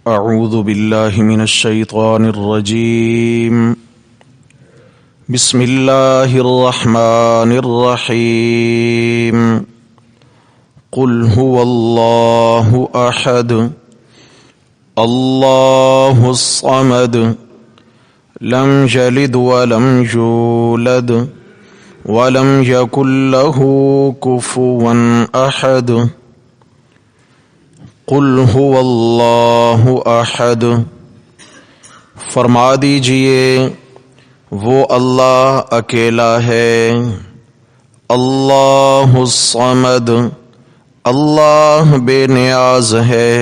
اعوذ باللہ من الشیطان الرجیم بسم اللہ الرحمن الرحیم قل هو اللہ احد اللہ الصمد لم یلد ولم یولد ولم یکن له کفوا احد قل هو اللہ احد، فرما دیجئے وہ اللہ اکیلا ہے، اللہ الصمد، اللہ بے نیاز ہے،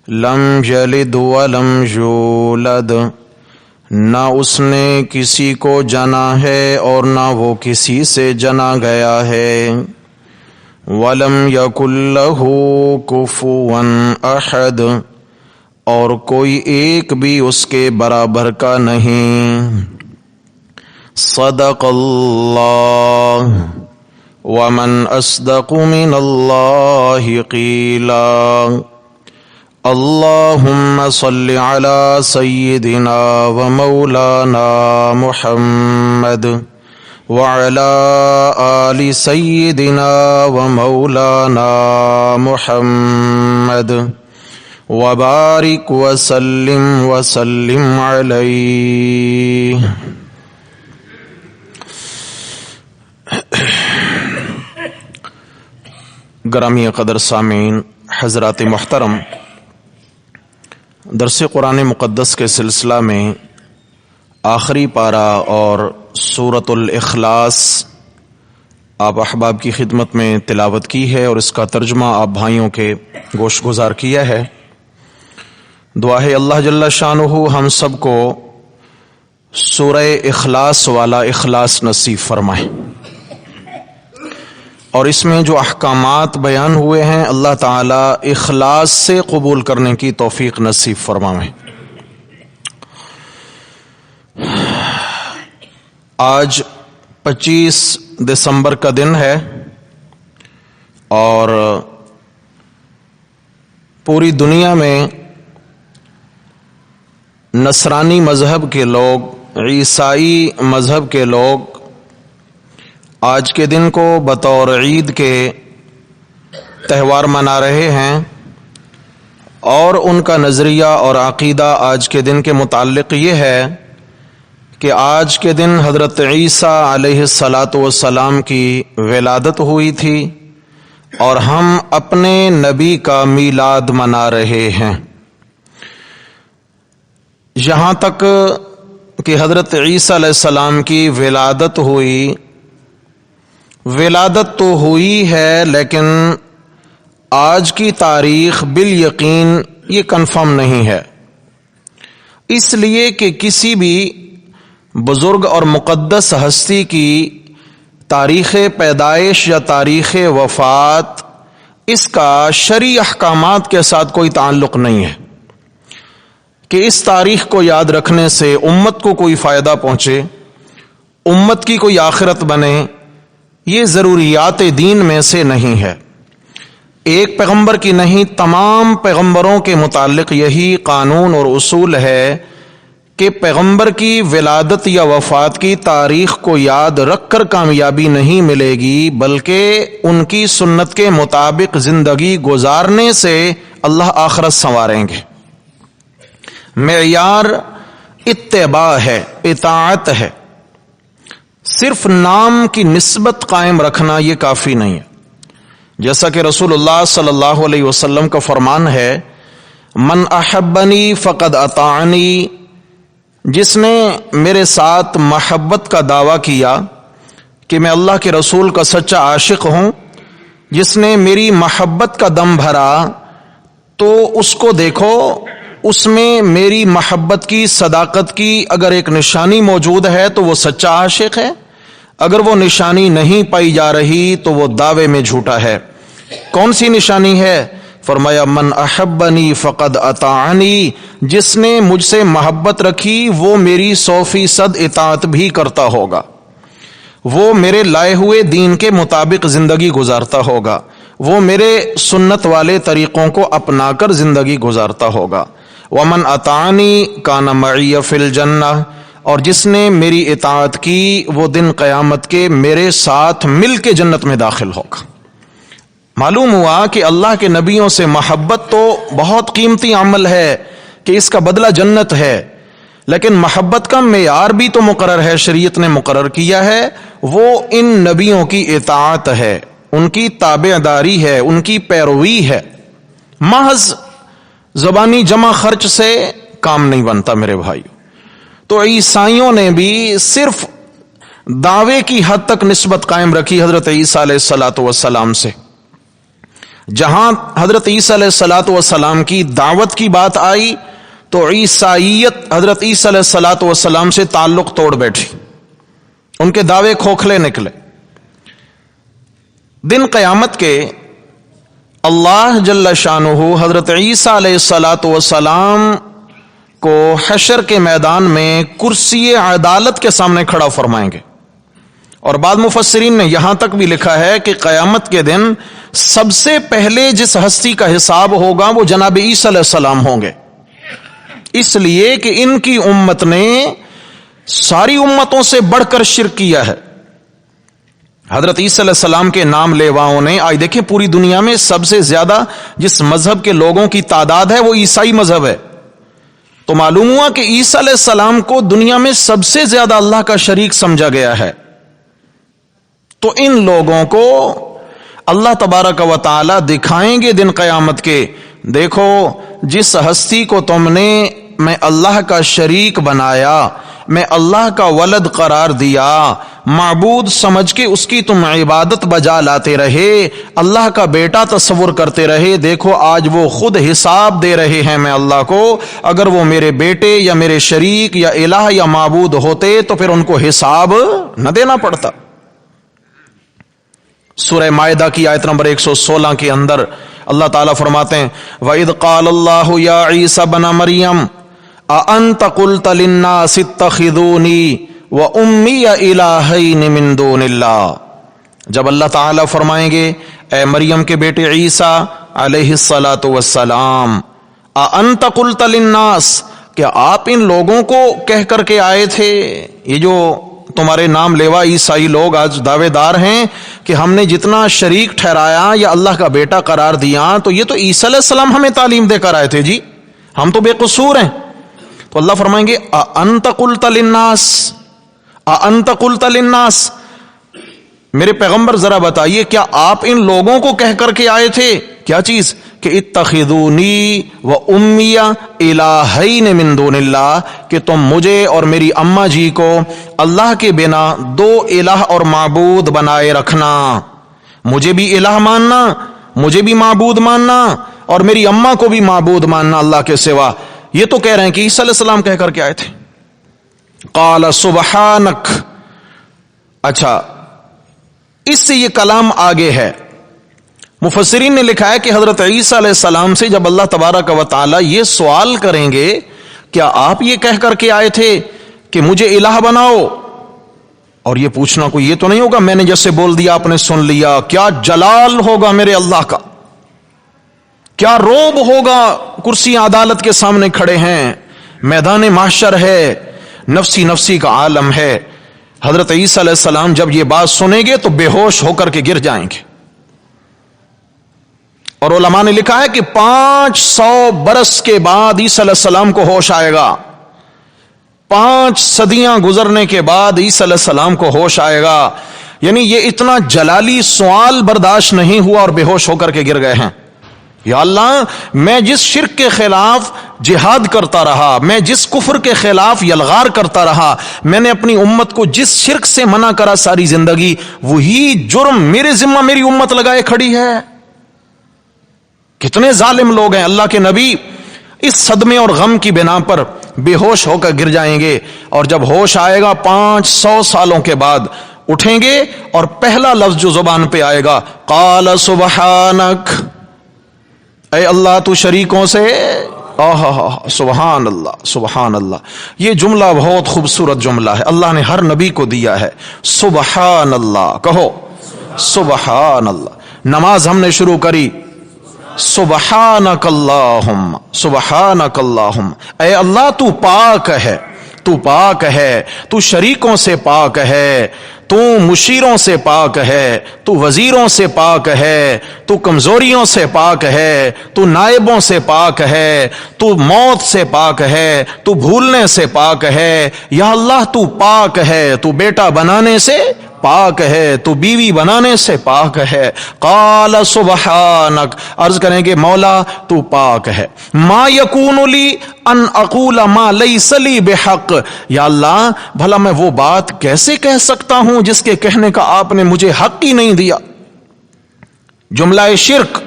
لم یلد ولم یولد، نہ اس نے کسی کو جنا ہے اور نہ وہ کسی سے جنا گیا ہے، وَلَمْ يَكُنْ لَهُ كُفُوًا أَحَدٌ، اور کوئی ایک بھی اس کے برابر کا نہیں۔ صدق اللہ، وَمَنْ أَصْدَقُ مِنَ اللَّهِ قِيلًا۔ اللهم صل على سيدنا ومولانا محمد وعلى آل سيدنا ومولانا محمد وبارك وسلم عليه۔ گرامی قدر سامعین حضرات محترم، درس قرآن مقدس کے سلسلہ میں آخری پارہ اور سورۃ الاخلاص آپ احباب کی خدمت میں تلاوت کی ہے اور اس کا ترجمہ آپ بھائیوں کے گوش گزار کیا ہے۔ دعا ہے اللہ جل شانہ ہم سب کو سورہ اخلاص والا اخلاص نصیب فرمائے، اور اس میں جو احکامات بیان ہوئے ہیں اللہ تعالی اخلاص سے قبول کرنے کی توفیق نصیب فرمائے۔ آج 25 دسمبر کا دن ہے اور پوری دنیا میں نصرانی مذہب کے لوگ، عیسائی مذہب کے لوگ آج کے دن کو بطور عید کے تہوار منا رہے ہیں، اور ان کا نظریہ اور عقیدہ آج کے دن کے متعلق یہ ہے کہ آج کے دن حضرت عیسیٰ علیہ السلام کی ولادت ہوئی تھی اور ہم اپنے نبی کا میلاد منا رہے ہیں۔ یہاں تک کہ حضرت عیسیٰ علیہ السلام کی ولادت تو ہوئی ہے، لیکن آج کی تاریخ بالیقین یہ کنفرم نہیں ہے، اس لیے کہ کسی بھی بزرگ اور مقدس ہستی کی تاریخ پیدائش یا تاریخ وفات اس کا شرعی احکامات کے ساتھ کوئی تعلق نہیں ہے کہ اس تاریخ کو یاد رکھنے سے امت کو کوئی فائدہ پہنچے، امت کی کوئی آخرت بنے، یہ ضروریات دین میں سے نہیں ہے۔ ایک پیغمبر کی نہیں، تمام پیغمبروں کے متعلق یہی قانون اور اصول ہے کہ پیغمبر کی ولادت یا وفات کی تاریخ کو یاد رکھ کر کامیابی نہیں ملے گی، بلکہ ان کی سنت کے مطابق زندگی گزارنے سے اللہ آخرت سنواریں گے۔ معیار اتباع ہے، اطاعت ہے، صرف نام کی نسبت قائم رکھنا یہ کافی نہیں ہے۔ جیسا کہ رسول اللہ صلی اللہ علیہ وسلم کا فرمان ہے، من احبنی فقد اطاعنی، جس نے میرے ساتھ محبت کا دعویٰ کیا کہ میں اللہ کے رسول کا سچا عاشق ہوں، جس نے میری محبت کا دم بھرا، تو اس کو دیکھو اس میں میری محبت کی، صداقت کی اگر ایک نشانی موجود ہے تو وہ سچا عاشق ہے، اگر وہ نشانی نہیں پائی جا رہی تو وہ دعوے میں جھوٹا ہے۔ کون سی نشانی ہے؟ فرمایا من احبنی فقد اطاعنی، جس نے مجھ سے محبت رکھی وہ میری 100% اطاعت بھی کرتا ہوگا، وہ میرے لائے ہوئے دین کے مطابق زندگی گزارتا ہوگا، وہ میرے سنت والے طریقوں کو اپنا کر زندگی گزارتا ہوگا۔ ومن اطاعنی کان معی فی الجنہ، اور جس نے میری اطاعت کی وہ دن قیامت کے میرے ساتھ مل کے جنت میں داخل ہوگا۔ معلوم ہوا کہ اللہ کے نبیوں سے محبت تو بہت قیمتی عمل ہے کہ اس کا بدلہ جنت ہے، لیکن محبت کا معیار بھی تو مقرر ہے، شریعت نے مقرر کیا ہے، وہ ان نبیوں کی اطاعت ہے، ان کی تابعداری ہے، ان کی پیروی ہے۔ محض زبانی جمع خرچ سے کام نہیں بنتا میرے بھائیو۔ تو عیسائیوں نے بھی صرف دعوے کی حد تک نسبت قائم رکھی حضرت عیسیٰ علیہ السلام سے۔ جہاں حضرت عیسیٰ علیہ السلام کی دعوت کی بات آئی تو عیسائیت حضرت عیسیٰ علیہ السلام سے تعلق توڑ بیٹھی، ان کے دعوے کھوکھلے نکلے۔ دن قیامت کے اللہ جل شانہ حضرت عیسیٰ علیہ السلام کو حشر کے میدان میں کرسی عدالت کے سامنے کھڑا فرمائیں گے، اور بعض مفسرین نے یہاں تک بھی لکھا ہے کہ قیامت کے دن سب سے پہلے جس ہستی کا حساب ہوگا وہ جناب عیسیٰ علیہ السلام ہوں گے، اس لیے کہ ان کی امت نے ساری امتوں سے بڑھ کر شرک کیا ہے۔ حضرت عیسیٰ علیہ السلام کے نام لیواؤں نے، آج دیکھیں پوری دنیا میں سب سے زیادہ جس مذہب کے لوگوں کی تعداد ہے وہ عیسائی مذہب ہے، تو معلوم ہوا کہ عیسیٰ علیہ السلام کو دنیا میں سب سے زیادہ اللہ کا شریک سمجھا گیا ہے۔ تو ان لوگوں کو اللہ تبارک و تعالی دکھائیں گے دن قیامت کے، دیکھو جس ہستی کو تم نے میں اللہ کا شریک بنایا، میں اللہ کا ولد قرار دیا، معبود سمجھ کے اس کی تم عبادت بجا لاتے رہے، اللہ کا بیٹا تصور کرتے رہے، دیکھو آج وہ خود حساب دے رہے ہیں میں اللہ کو۔ اگر وہ میرے بیٹے یا میرے شریک یا الہ یا معبود ہوتے تو پھر ان کو حساب نہ دینا پڑتا۔ سورہ مائدہ کی آیت نمبر 116 کے اندر اللہ تعالیٰ فرماتے ہیں وَإِذْ قَالَ اللَّهُ يَا عِيسَى ابْنَ مَرْيَمَ أَأَنْتَ قُلْتَ لِلنَّاسِ اتَّخِذُونِي وَأُمِّيَ إِلَٰهَيْنِ مِن دُونِ اللَّهِ، جب اللہ تعالیٰ فرمائیں گے اے مریم کے بیٹے عیسیٰ علیہ السلام، أَأَنْتَ قُلْتَ لِلنَّاسِ، کیا آپ ان لوگوں کو کہہ کر کے آئے تھے، یہ جو تمہارے نام لیوا عیسائی لوگ آج دعوے دار ہیں کہ ہم نے جتنا شریک ٹھہرایا یا اللہ کا بیٹا قرار دیا، تو یہ تو عیسیٰ علیہ السلام ہمیں تعلیم دے کر آئے تھے جی، ہم تو بے قصور ہیں۔ تو اللہ فرمائیں گے اَأَنْتَ قُلْتَ لِلنَّاسِ، اَأَنْتَ قُلْتَ لِلنَّاسِ، میرے پیغمبر ذرا بتائیے کیا آپ ان لوگوں کو کہہ کر کے آئے تھے کیا چیز کہ اتخذونی و امی الہین من دون اللہ، کہ تم مجھے اور میری اماں جی کو اللہ کے بنا دو الہ اور معبود بنائے رکھنا، مجھے بھی الہ ماننا، مجھے بھی معبود ماننا، اور میری اماں کو بھی معبود ماننا اللہ کے سوا۔ یہ تو کہہ رہے ہیں کہ عیسیٰ علیہ السلام کہہ کر کے آئے تھے۔ قال سبحانک، اچھا اس سے یہ کلام آگے ہے، مفسرین نے لکھا ہے کہ حضرت عیسیٰ علیہ السلام سے جب اللہ تبارک و تعالی یہ سوال کریں گے کیا آپ یہ کہہ کر کے آئے تھے کہ مجھے الہ بناؤ، اور یہ پوچھنا کوئی یہ تو نہیں ہوگا میں نے جیسے بول دیا آپ نے سن لیا، کیا جلال ہوگا میرے اللہ کا، کیا روب ہوگا، کرسی عدالت کے سامنے کھڑے ہیں، میدان محشر ہے، نفسی نفسی کا عالم ہے۔ حضرت عیسیٰ علیہ السلام جب یہ بات سنیں گے تو بے ہوش ہو کر کے گر جائیں گے، اور علماء نے لکھا ہے کہ 500 برس کے بعد عیسیٰ علیہ السلام کو ہوش آئے گا، 5 صدیاں گزرنے کے بعد عیسیٰ علیہ السلام کو ہوش آئے گا، یعنی یہ اتنا جلالی سوال برداشت نہیں ہوا اور بے ہوش ہو کر کے گر گئے ہیں۔ یا اللہ، میں جس شرک کے خلاف جہاد کرتا رہا، میں جس کفر کے خلاف یلغار کرتا رہا، میں نے اپنی امت کو جس شرک سے منع کرا ساری زندگی، وہی جرم میرے ذمہ میری امت لگائے کھڑی ہے۔ کتنے ظالم لوگ ہیں۔ اللہ کے نبی اس صدمے اور غم کی بنا پر بے ہوش ہو کر گر جائیں گے، اور جب ہوش آئے گا 500 سالوں کے بعد اٹھیں گے، اور پہلا لفظ جو زبان پہ آئے گا قال سبحانک، اے اللہ تو شریکوں سے، سبحان اللہ سبحان اللہ۔ یہ جملہ بہت خوبصورت جملہ ہے، اللہ نے ہر نبی کو دیا ہے، سبحان اللہ، کہو سبحان اللہ۔ نماز ہم نے شروع کری سبحانک اللہم، سبحانک اللہم، اے اللہ تو پاک ہے، تو پاک ہے، تو شریکوں سے پاک ہے، تو مشیروں سے پاک ہے، تو وزیروں سے پاک ہے، تو کمزوریوں سے پاک ہے، تو نائبوں سے پاک ہے، تو موت سے پاک ہے، تو بھولنے سے پاک ہے، یا اللہ تو پاک ہے، تو بیٹا بنانے سے پاک ہے، تو بیوی بنانے سے پاک ہے۔ قال سبحانک، عرض کریں گے مولا تو پاک ہے، ما یکون لی ان اقول ما لیس لی بحق، یا اللہ بھلا میں وہ بات کیسے کہہ سکتا ہوں جس کے کہنے کا آپ نے مجھے حق ہی نہیں دیا۔ جملہ شرک،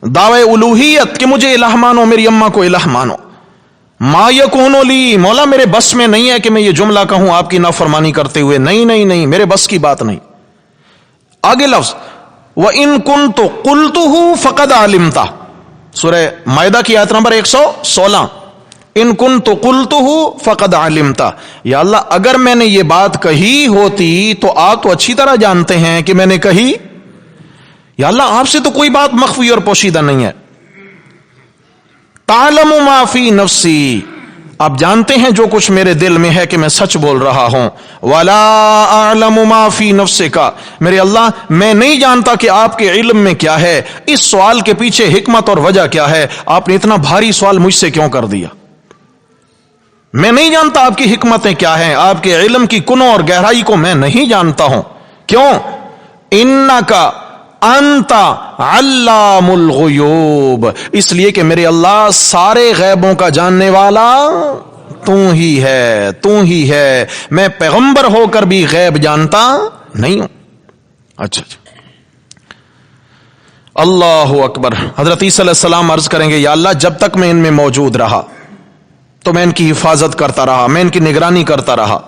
دعوے الوہیت کہ مجھے الہ مانو، میری اماں کو الہ مانو۔ ما یکون لی، مولا میرے بس میں نہیں ہے کہ میں یہ جملہ کہوں آپ کی نافرمانی کرتے ہوئے، نہیں نہیں نہیں، میرے بس کی بات نہیں۔ آگے لفظ وَإِن كُنْتُ قُلْتُهُ فَقَدْ عَلِمْتَ، سورہ مائدہ کی آیت نمبر 116، ان كُنْتُ قُلْتُهُ فَقَدْ عَلِمْتَ، یا اللہ اگر میں نے یہ بات کہی ہوتی تو آپ تو اچھی طرح جانتے ہیں کہ میں نے کہی۔ یا اللہ آپ سے تو کوئی بات مخفی اور پوشیدہ نہیں ہے۔ تعلم ما فی نفسی، آپ جانتے ہیں جو کچھ میرے دل میں ہے کہ میں سچ بول رہا ہوں۔ ولا اعلم ما فی نفسک، میرے اللہ میں نہیں جانتا کہ آپ کے علم میں کیا ہے۔ اس سوال کے پیچھے حکمت اور وجہ کیا ہے؟ آپ نے اتنا بھاری سوال مجھ سے کیوں کر دیا؟ میں نہیں جانتا آپ کی حکمتیں کیا ہیں، آپ کے علم کی کنوں اور گہرائی کو میں نہیں جانتا ہوں۔ کیوں؟ انکا انت علام الغیوب، اس لیے کہ میرے اللہ سارے غیبوں کا جاننے والا تو ہی ہے، تو ہی ہے، میں پیغمبر ہو کر بھی غیب جانتا نہیں ہوں۔ اچھا اللہ اکبر۔ حضرت عیسیٰ علیہ السلام عرض کریں گے یا اللہ جب تک میں ان میں موجود رہا تو میں ان کی حفاظت کرتا رہا، میں ان کی نگرانی کرتا رہا۔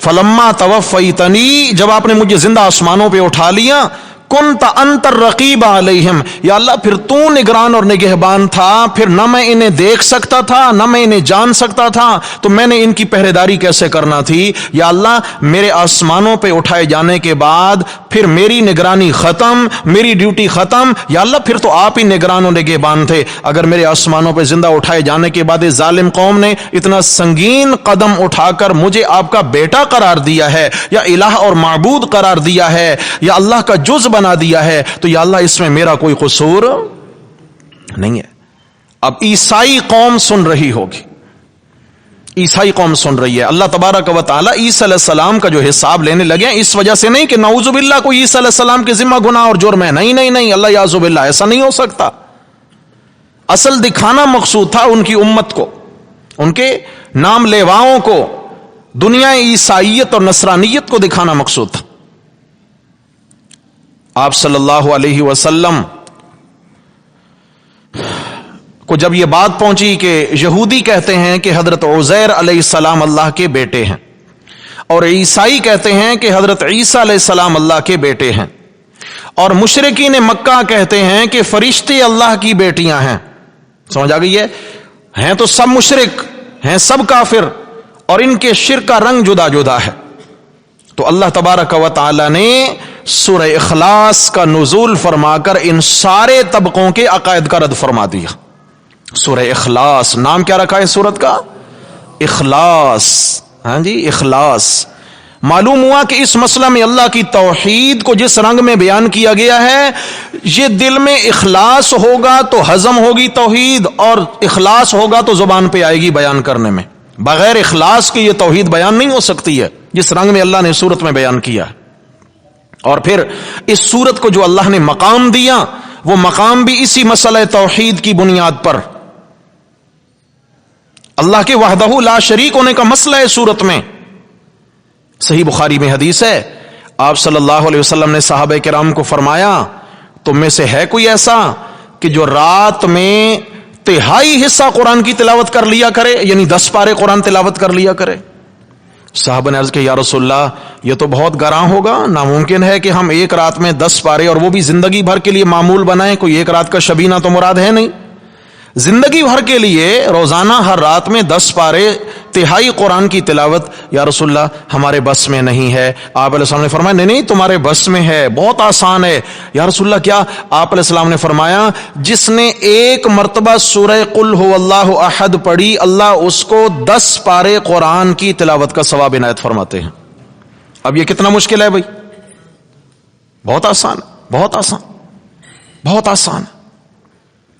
فلما توفیتنی، جب آپ نے مجھے زندہ آسمانوں پہ اٹھا لیا، کنت انت الرقیب علیہم، یا اللہ پھر تو نگران اور نگہبان تھا، پھر نہ میں انہیں دیکھ سکتا تھا نہ میں انہیں جان سکتا تھا، تو میں نے ان کی پہرےداری کیسے کرنا تھی؟ یا اللہ میرے آسمانوں پہ اٹھائے جانے کے بعد پھر میری نگرانی ختم، میری ڈیوٹی ختم، یا اللہ پھر تو آپ ہی نگران و نگہبان تھے۔ اگر میرے آسمانوں پہ زندہ اٹھائے جانے کے بعد ظالم قوم نے اتنا سنگین قدم اٹھا کر مجھے آپ کا بیٹا قرار دیا ہے، یا الہ اور معبود قرار دیا ہے، یا اللہ کا جز بنا دیا ہے، تو یا اللہ اس میں میرا کوئی قصور نہیں ہے۔ اب عیسائی قوم سن رہی ہوگی، عیسائی قوم سن رہی ہے، اللہ تبارک و تعالی عیسیٰ علیہ السلام کا جو حساب لینے لگے ہیں، اس وجہ سے نہیں کہ نعوذ باللہ کوئی عیسیٰ علیہ السلام کے ذمہ گناہ اور جرم ہے، نہیں نہیں نہیں، اللہ یعوذ باللہ، ایسا نہیں ہو سکتا۔ اصل دکھانا مقصود تھا ان کی امت کو، ان کے نام لیواؤں کو، دنیا عیسائیت اور نصرانیت کو دکھانا مقصود تھا۔ آپ صلی اللہ علیہ وسلم کو جب یہ بات پہنچی کہ یہودی کہتے ہیں کہ حضرت عزیر علیہ السلام اللہ کے بیٹے ہیں، اور عیسائی کہتے ہیں کہ حضرت عیسیٰ علیہ السلام اللہ کے بیٹے ہیں، اور مشرکین مکہ کہتے ہیں کہ فرشتے اللہ کی بیٹیاں ہیں، سمجھ آ گئی ہے؟ ہیں تو سب مشرک ہیں، سب کافر، اور ان کے شرک کا رنگ جدا جدا ہے۔ تو اللہ تبارک و تعالی نے سورہ اخلاص کا نزول فرما کر ان سارے طبقوں کے عقائد کا رد فرما دیا۔ سورہ اخلاص، نام کیا رکھا ہے سورت کا؟ اخلاص۔ ہاں جی، اخلاص۔ معلوم ہوا کہ اس مسئلہ میں اللہ کی توحید کو جس رنگ میں بیان کیا گیا ہے، یہ دل میں اخلاص ہوگا تو ہضم ہوگی توحید، اور اخلاص ہوگا تو زبان پہ آئے گی بیان کرنے میں۔ بغیر اخلاص کے یہ توحید بیان نہیں ہو سکتی ہے جس رنگ میں اللہ نے سورت میں بیان کیا ہے۔ اور پھر اس سورت کو جو اللہ نے مقام دیا، وہ مقام بھی اسی مسئلہ توحید کی بنیاد پر، اللہ کے وحدہ لا شریک ہونے کا مسئلہ ہے سورت میں۔ صحیح بخاری میں حدیث ہے، آپ صلی اللہ علیہ وسلم نے صحابہ کرام کو فرمایا، تم میں سے ہے کوئی ایسا کہ جو رات میں تہائی حصہ قرآن کی تلاوت کر لیا کرے، یعنی 10 پارے قرآن تلاوت کر لیا کرے؟ صحابہ نے عرض کیا یا رسول اللہ یہ تو بہت گراں ہوگا، ناممکن ہے کہ ہم ایک رات میں 10 پارے، اور وہ بھی زندگی بھر کے لیے معمول بنائیں، کوئی ایک رات کا شبینہ تو مراد ہے نہیں، زندگی بھر کے لیے روزانہ ہر رات میں 10 پارے تہائی قرآن کی تلاوت یا رسول اللہ ہمارے بس میں نہیں ہے. آپ علیہ السلام نے فرمایا نہیں نہیں تمہارے بس میں ہے, بہت آسان ہے. یا رسول اللہ کیا؟ آپ علیہ السلام نے فرمایا جس نے ایک مرتبہ سورہ قل هو اللہ احد پڑھی اللہ اس کو 10 پارے قرآن کی تلاوت کا ثواب عنایت فرماتے ہیں. اب یہ کتنا مشکل ہے بھائی؟ بہت آسان, بہت آسان, بہت آسان.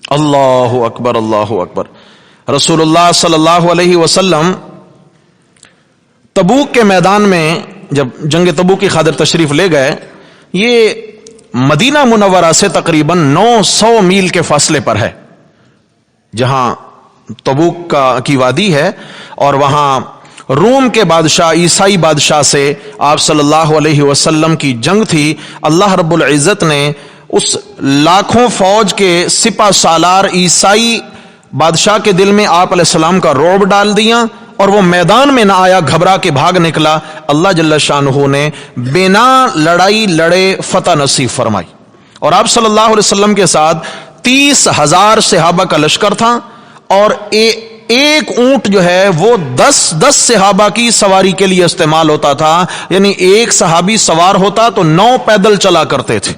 اللہ اکبر, اللہ اکبر. رسول اللہ صلی اللہ علیہ وسلم تبوک کے میدان میں جب جنگ تبوک کی خاطر تشریف لے گئے, یہ مدینہ منورہ سے تقریباً 900 میل کے فاصلے پر ہے, جہاں تبوک کی وادی ہے, اور وہاں روم کے بادشاہ عیسائی بادشاہ سے آپ صلی اللہ علیہ وسلم کی جنگ تھی. اللہ رب العزت نے اس لاکھوں فوج کے سپہ سالار عیسائی بادشاہ کے دل میں آپ علیہ السلام کا رعب ڈال دیا, اور وہ میدان میں نہ آیا, گھبرا کے بھاگ نکلا. اللہ جل شانہ نے بنا لڑائی لڑے فتح نصیب فرمائی, اور آپ صلی اللہ علیہ وسلم کے ساتھ 30,000 صحابہ کا لشکر تھا, اور ایک اونٹ جو ہے وہ 10 صحابہ کی سواری کے لیے استعمال ہوتا تھا. یعنی ایک صحابی سوار ہوتا تو 9 پیدل چلا کرتے تھے,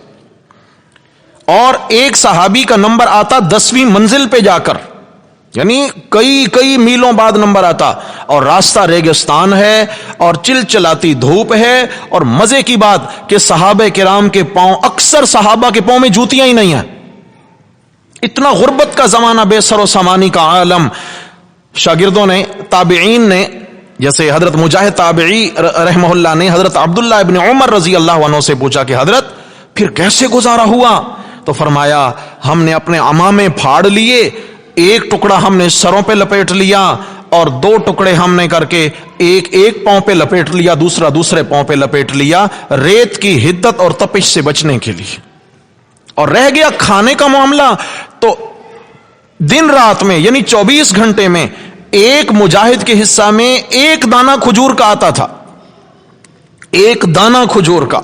اور ایک صحابی کا نمبر آتا 10ویں منزل پہ جا کر, یعنی کئی میلوں بعد نمبر آتا. اور راستہ ریگستان ہے اور چلچلاتی دھوپ ہے, اور مزے کی بات کہ صحابہ کرام کے پاؤں, اکثر صحابہ کے پاؤں میں جوتیاں ہی نہیں ہیں. اتنا غربت کا زمانہ, بے سر و سامانی کا عالم. شاگردوں نے, تابعین نے, جیسے حضرت مجاہد تابعی رحمہ اللہ نے حضرت عبداللہ ابن عمر رضی اللہ عنہ سے پوچھا کہ حضرت پھر کیسے گزارا ہوا؟ تو فرمایا ہم نے اپنے عمامے پھاڑ لیے, ایک ٹکڑا ہم نے سروں پہ لپیٹ لیا, اور 2 ٹکڑے ہم نے کر کے ایک پاؤں پہ لپیٹ لیا, دوسرے پاؤں پہ لپیٹ لیا, ریت کی حدت اور تپش سے بچنے کے لیے. اور رہ گیا کھانے کا معاملہ, تو دن رات میں یعنی 24 گھنٹے میں ایک مجاہد کے حصہ میں 1 دانہ کھجور کا آتا تھا, 1 دانہ کھجور کا.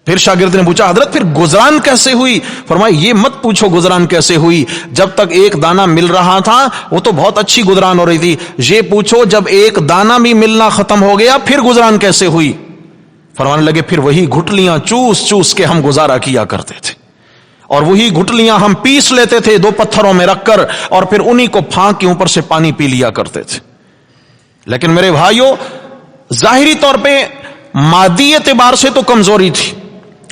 پھر شاگرد نے پوچھا حضرت پھر گزران کیسے ہوئی؟ فرمایا یہ مت پوچھو گزران کیسے ہوئی, جب تک 1 دانہ مل رہا تھا وہ تو بہت اچھی گزران ہو رہی تھی, یہ پوچھو جب 1 دانہ بھی ملنا ختم ہو گیا پھر گزران کیسے ہوئی؟ فرمانے لگے پھر وہی گھٹلیاں چوس کے ہم گزارا کیا کرتے تھے, اور وہی گھٹلیاں ہم پیس لیتے تھے 2 پتھروں میں رکھ کر, اور پھر انہی کو پھانک کے اوپر سے پانی پی لیا کرتے تھے. لیکن میرے بھائیوں, ظاہری طور پہ مادی اعتبار سے تو کمزوری تھی,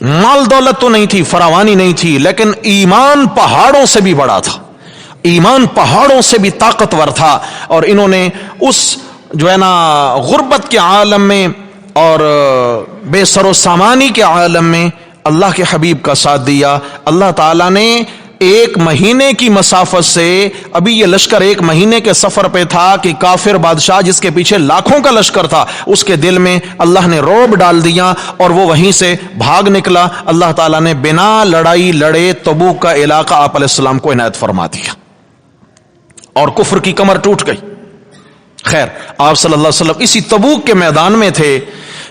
مال دولت تو نہیں تھی, فراوانی نہیں تھی, لیکن ایمان پہاڑوں سے بھی بڑا تھا, ایمان پہاڑوں سے بھی طاقتور تھا. اور انہوں نے اس جو ہے نا غربت کے عالم میں اور بے سر و سامانی کے عالم میں اللہ کے حبیب کا ساتھ دیا. اللہ تعالیٰ نے 1 مہینے کی مسافت سے, ابھی یہ لشکر 1 مہینے کے سفر پہ تھا کہ کافر بادشاہ جس کے پیچھے لاکھوں کا لشکر تھا اس کے دل میں اللہ نے رعب ڈال دیا, اور وہ وہیں سے بھاگ نکلا. اللہ تعالیٰ نے بنا لڑائی لڑے تبوک کا علاقہ آپ علیہ السلام کو عنایت فرما دیا, اور کفر کی کمر ٹوٹ گئی. خیر, آپ صلی اللہ علیہ وسلم اسی تبوک کے میدان میں تھے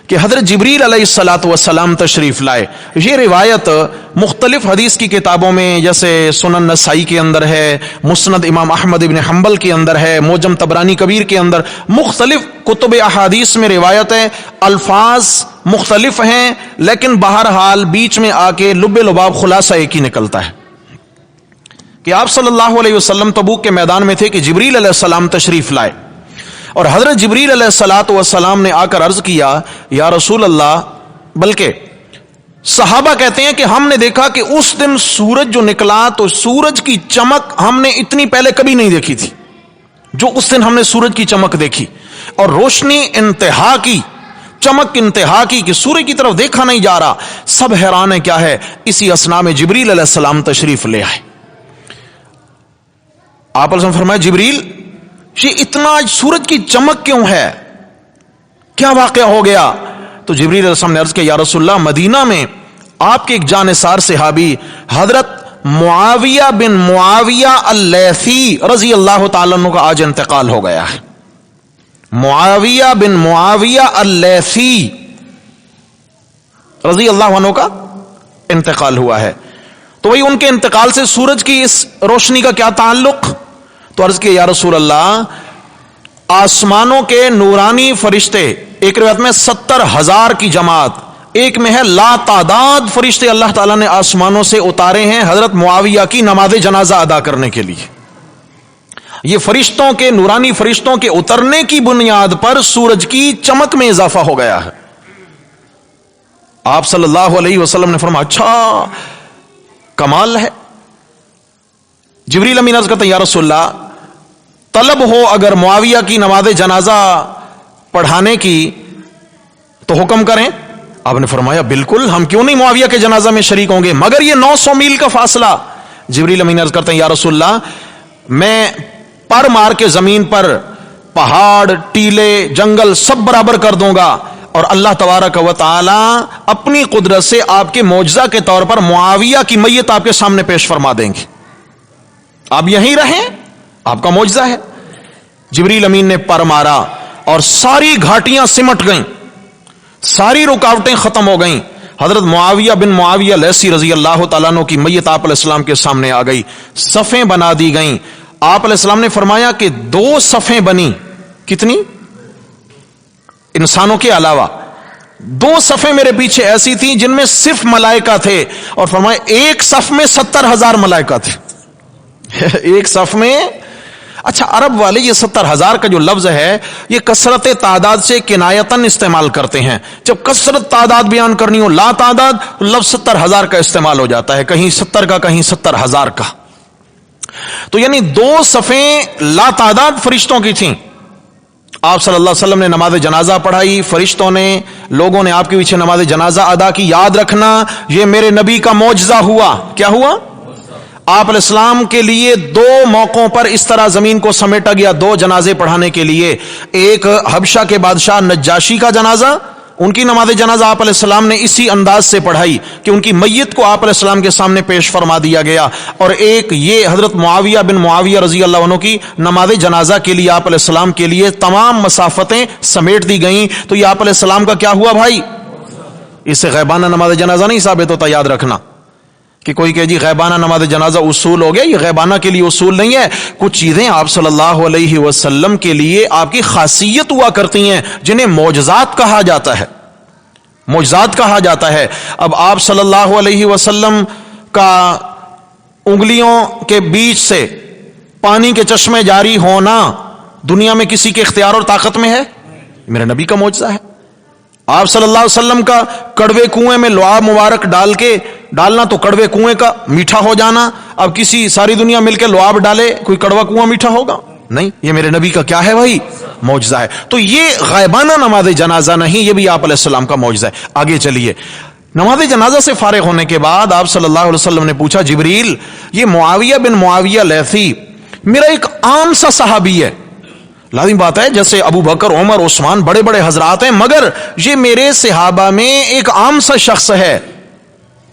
کہ حضرت جبریل علیہ الصلوۃ والسلام تشریف لائے. یہ روایت مختلف حدیث کی کتابوں میں, جیسے سنن نسائی کے اندر ہے, مسند امام احمد ابن حنبل کے اندر ہے, موجم طبرانی کبیر کے اندر, مختلف کتب احادیث میں روایت ہے. الفاظ مختلف ہیں, لیکن بہرحال بیچ میں آ کے لب لباب خلاصہ ایک ہی نکلتا ہے کہ آپ صلی اللہ علیہ وسلم تبوک کے میدان میں تھے کہ جبریل علیہ السلام تشریف لائے, اور حضرت جبریل علیہ الصلوۃ والسلام نے آ کر عرض کیا یا رسول اللہ, بلکہ صحابہ کہتے ہیں کہ ہم نے دیکھا کہ اس دن سورج جو نکلا تو سورج کی چمک ہم نے اتنی پہلے کبھی نہیں دیکھی تھی جو اس دن ہم نے سورج کی چمک دیکھی, اور روشنی انتہا کی, چمک انتہا کی کہ سورج کی طرف دیکھا نہیں جا رہا. سب حیران ہے کیا ہے. اسی اثنا میں جبریل علیہ السلام تشریف لے آئے. آپ نے فرمایا جبریل یہ اتنا سورج کی چمک کیوں ہے, کیا واقعہ ہو گیا؟ تو جبریل علیہ السلام نے عرض کیا یا رسول اللہ, مدینہ میں آپ کے ایک جانثار صحابی حضرت معاویہ بن معاویہ اللیثی رضی اللہ تعالیٰ عنہ کا آج انتقال ہو گیا ہے. معاویہ بن معاویہ اللیثی رضی اللہ عنہ کا انتقال ہوا ہے. تو وہی ان کے انتقال سے سورج کی اس روشنی کا کیا تعلق؟ تو عرض کیا یا رسول اللہ, آسمانوں کے نورانی فرشتے، ایک روایت میں 70,000 کی جماعت، ایک میں ہے لا تعداد فرشتے اللہ تعالیٰ نے آسمانوں سے اتارے ہیں حضرت معاویہ کی نماز جنازہ ادا کرنے کے لیے. یہ فرشتوں کے، نورانی فرشتوں کے اترنے کی بنیاد پر سورج کی چمک میں اضافہ ہو گیا ہے. آپ صلی اللہ علیہ وسلم نے فرمایا اچھا کمال ہے. جبریل امین عرض کرتے ہیں یا رسول اللہ طلب ہو اگر معاویہ کی نماز جنازہ پڑھانے کی تو حکم کریں. آپ نے فرمایا بالکل، ہم کیوں نہیں معاویہ کے جنازہ میں شریک ہوں گے، مگر یہ 900 میل کا فاصلہ. جبریل امین عرض کرتے ہیں یا رسول اللہ میں پر مار کے زمین پر پہاڑ، ٹیلے، جنگل سب برابر کر دوں گا، اور اللہ تبارک و تعالی اپنی قدرت سے آپ کے معجزہ کے طور پر معاویہ کی میت آپ کے سامنے پیش فرما دیں گے، آپ یہیں رہیں، آپ کا معجزہ ہے. جبریل امین نے پر مارا اور ساری گھاٹیاں سمٹ گئیں، ساری رکاوٹیں ختم ہو گئیں. حضرت معاویہ بن معاویہ لیثی رضی اللہ تعالیٰ عنہ کی میت آپ علیہ السلام کے سامنے آ گئی، صفیں بنا دی گئیں. آپ علیہ السلام نے فرمایا کہ 2 صفیں بنی، کتنی؟ انسانوں کے علاوہ 2 صفیں میرے پیچھے ایسی تھیں جن میں صرف ملائکہ تھے، اور فرمایا ایک صف میں 70,000 ملائکہ تھے. ایک صف میں. اچھا عرب والے یہ 70,000 کا جو لفظ ہے یہ کثرت تعداد سے کنایتاً استعمال کرتے ہیں. جب کثرت تعداد بیان کرنی ہو لا تعداد، لفظ 70,000 کا استعمال ہو جاتا ہے، کہیں 70 کا کہیں 70,000 کا. تو یعنی 2 صفیں لا تعداد فرشتوں کی تھیں. آپ صلی اللہ علیہ وسلم نے نماز جنازہ پڑھائی، فرشتوں نے، لوگوں نے آپ کے پیچھے نماز جنازہ ادا کی. یاد رکھنا یہ میرے نبی کا معجزہ ہوا. کیا ہوا؟ آپ علیہ السلام کے لیے 2 موقعوں پر اس طرح زمین کو سمیٹا گیا 2 جنازے پڑھانے کے لیے. ایک حبشہ کے بادشاہ نجاشی کا جنازہ، ان کی نماز جنازہ آپ علیہ السلام نے اسی انداز سے پڑھائی کہ ان کی میت کو آپ علیہ السلام کے سامنے پیش فرما دیا گیا. اور ایک یہ حضرت معاویہ بن معاویہ رضی اللہ عنہ کی نماز جنازہ کے لیے آپ علیہ السلام کے لیے تمام مسافتیں سمیٹ دی گئیں. تو یہ آپ علیہ السلام کا کیا ہوا بھائی؟ اس سے غیبانہ نماز جنازہ نہیں ثابت ہوتا. یاد رکھنا کہ کوئی کہ جی غیبانہ نماز جنازہ اصول ہو گیا، یہ غیبانہ کے لیے اصول نہیں ہے. کچھ چیزیں آپ صلی اللہ علیہ وسلم کے لیے آپ کی خاصیت ہوا کرتی ہیں جنہیں معجزات کہا جاتا ہے، معجزات کہا جاتا ہے. اب آپ صلی اللہ علیہ وسلم کا انگلیوں کے بیچ سے پانی کے چشمے جاری ہونا دنیا میں کسی کے اختیار اور طاقت میں ہے؟ میرے نبی کا معجزہ ہے. آپ صلی اللہ علیہ وسلم کا کڑوے کنویں میں لعاب مبارک ڈال کے ڈالنا تو کڑوے کنویں کا میٹھا ہو جانا. اب کسی ساری دنیا مل کے لعاب ڈالے کوئی کڑوا کنواں میٹھا ہوگا؟ نہیں. یہ میرے نبی کا کیا ہے بھائی؟ معجزہ ہے. تو یہ غیبانہ نماز جنازہ نہیں، یہ بھی آپ علیہ السلام کا معجزہ ہے. آگے چلیے. نماز جنازہ سے فارغ ہونے کے بعد آپ صلی اللہ علیہ وسلم نے پوچھا جبریل یہ معاویہ بن معاویہ لیثی میرا ایک عام سا صحابی ہے. لازم بات ہے جیسے ابو بکر، عمر، عثمان بڑے بڑے حضرات ہیں، مگر یہ میرے صحابہ میں ایک عام سا شخص ہے،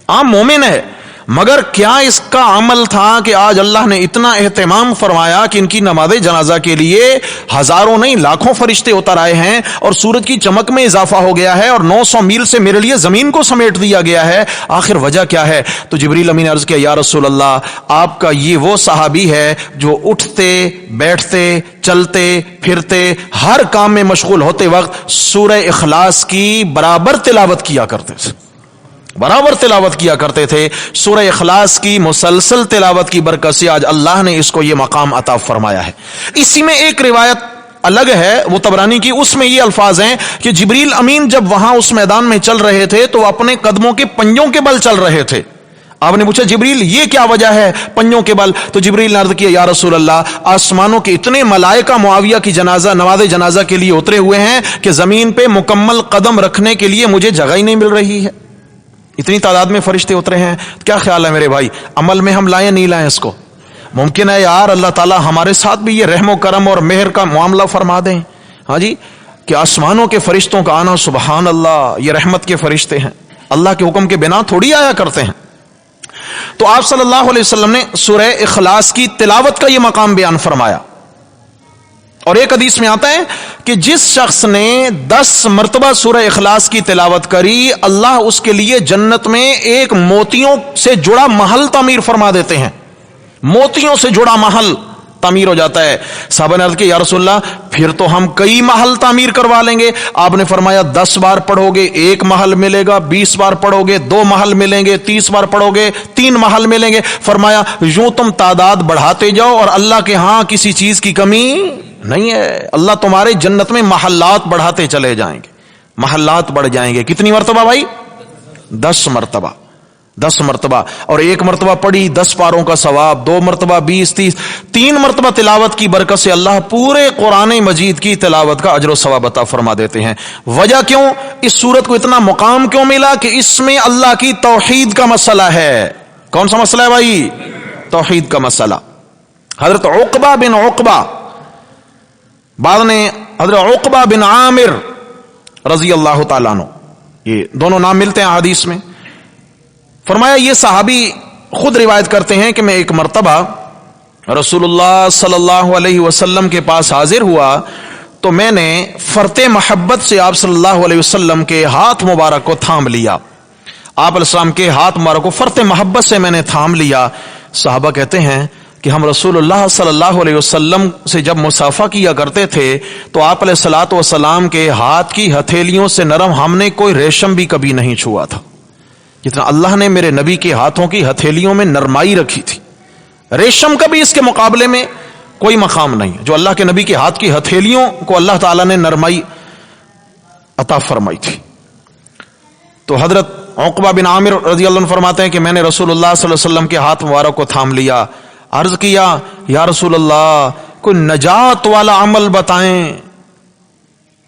عام مومن ہے. مگر کیا اس کا عمل تھا کہ آج اللہ نے اتنا اہتمام فرمایا کہ ان کی نماز جنازہ کے لیے ہزاروں نہیں لاکھوں فرشتے اتر آئے ہیں، اور سورج کی چمک میں اضافہ ہو گیا ہے، اور 900 میل سے میرے لیے زمین کو سمیٹ دیا گیا ہے. آخر وجہ کیا ہے؟ تو جبریل امین عرض کیا یا رسول اللہ آپ کا یہ وہ صحابی ہے جو اٹھتے بیٹھتے چلتے پھرتے ہر کام میں مشغول ہوتے وقت سورہ اخلاص کی برابر تلاوت کیا کرتے تھے، برابر تلاوت کیا کرتے تھے. سورہ اخلاص کی مسلسل تلاوت کی برکت سے آج اللہ نے اس کو یہ مقام عطا فرمایا ہے. اسی میں ایک روایت الگ ہے وہ طبرانی کی، اس میں یہ الفاظ ہیں کہ جبریل امین جب وہاں اس میدان میں چل رہے تھے تو اپنے قدموں کے پنجوں کے بل چل رہے تھے. آپ نے پوچھا جبریل یہ کیا وجہ ہے پنجوں کے بل؟ تو جبریل نے عرض کیا یا رسول اللہ آسمانوں کے اتنے ملائکہ معاویہ کی نماز جنازہ کے لیے اترے ہوئے ہیں کہ زمین پہ مکمل قدم رکھنے کے لیے مجھے جگہ ہی نہیں مل رہی ہے. اتنی تعداد میں فرشتے اترے ہیں. کیا خیال ہے میرے بھائی، عمل میں ہم لائیں نہیں لائیں اس کو؟ ممکن ہے یار اللہ تعالیٰ ہمارے ساتھ بھی یہ رحم و کرم اور مہر کا معاملہ فرما دیں. ہاں جی، کہ آسمانوں کے فرشتوں کا آنا سبحان اللہ، یہ رحمت کے فرشتے ہیں، اللہ کے حکم کے بنا تھوڑی آیا کرتے ہیں. تو آپ صلی اللہ علیہ وسلم نے سورہ اخلاص کی تلاوت کا یہ مقام بیان فرمایا. اور ایک حدیث میں آتا ہے کہ جس شخص نے 10 مرتبہ سورہ اخلاص کی تلاوت کری اللہ اس کے لیے جنت میں ایک موتیوں سے جڑا محل تعمیر فرما دیتے ہیں. موتیوں سے جڑا محل تعمیر ہو جاتا ہے۔ صحابہ نے عرض کی یا رسول اللہ پھر تو ہم کئی محل تعمیر کروا لیں گے۔ آپ نے فرمایا 10 بار پڑھو گے 1 محل ملے گا، 20 بار پڑھو گے 2 محل ملیں گے، 30 بار پڑھو گے 3 محل ملیں گے۔ فرمایا یوں تم تعداد بڑھاتے جاؤ اور اللہ کے ہاں کسی چیز کی کمی نہیں ہے، اللہ تمہارے جنت میں محلات بڑھاتے چلے جائیں گے، محلات بڑھ جائیں گے۔ کتنی مرتبہ بھائی؟ 10 مرتبہ، 10 مرتبہ، اور 1 مرتبہ پڑھی 10 پاروں کا ثواب، 2 مرتبہ 20 30، 3 مرتبہ تلاوت کی برکت سے اللہ پورے قرآن مجید کی تلاوت کا اجر و ثواب عطا فرما دیتے ہیں۔ وجہ کیوں؟ اس سورت کو اتنا مقام کیوں ملا کہ اس میں اللہ کی توحید کا مسئلہ ہے۔ کون سا مسئلہ ہے بھائی؟ توحید کا مسئلہ۔ حضرت عقبہ بن عقبہ، بعد نے حضرت عقبہ بن عامر رضی اللہ تعالیٰ عنہ، یہ دونوں نام ملتے ہیں حدیث میں۔ فرمایا یہ صحابی خود روایت کرتے ہیں کہ میں ایک مرتبہ رسول اللہ صلی اللہ علیہ وسلم کے پاس حاضر ہوا تو میں نے فرط محبت سے آپ صلی اللہ علیہ وسلم کے ہاتھ مبارک کو تھام لیا۔ آپ علیہ السلام کے ہاتھ مبارک کو فرط محبت سے میں نے تھام لیا۔ صحابہ کہتے ہیں کہ ہم رسول اللہ صلی اللہ علیہ وسلم سے جب مصافحہ کیا کرتے تھے تو آپ علیہ الصلوۃ والسلام کے ہاتھ کی ہتھیلیوں سے نرم ہم نے کوئی ریشم بھی کبھی نہیں چھوا تھا، جتنا اللہ نے میرے نبی کے ہاتھوں کی ہتھیلیوں میں نرمائی رکھی تھی۔ ریشم کا بھی اس کے مقابلے میں کوئی مقام نہیں، جو اللہ کے نبی کے ہاتھ کی ہتھیلیوں کو اللہ تعالیٰ نے نرمائی عطا فرمائی تھی۔ تو حضرت عقبہ بن عامر رضی اللہ عنہ فرماتے ہیں کہ میں نے رسول اللہ صلی اللہ علیہ وسلم کے ہاتھ مبارک کو تھام لیا، عرض کیا یا رسول اللہ کوئی نجات والا عمل بتائیں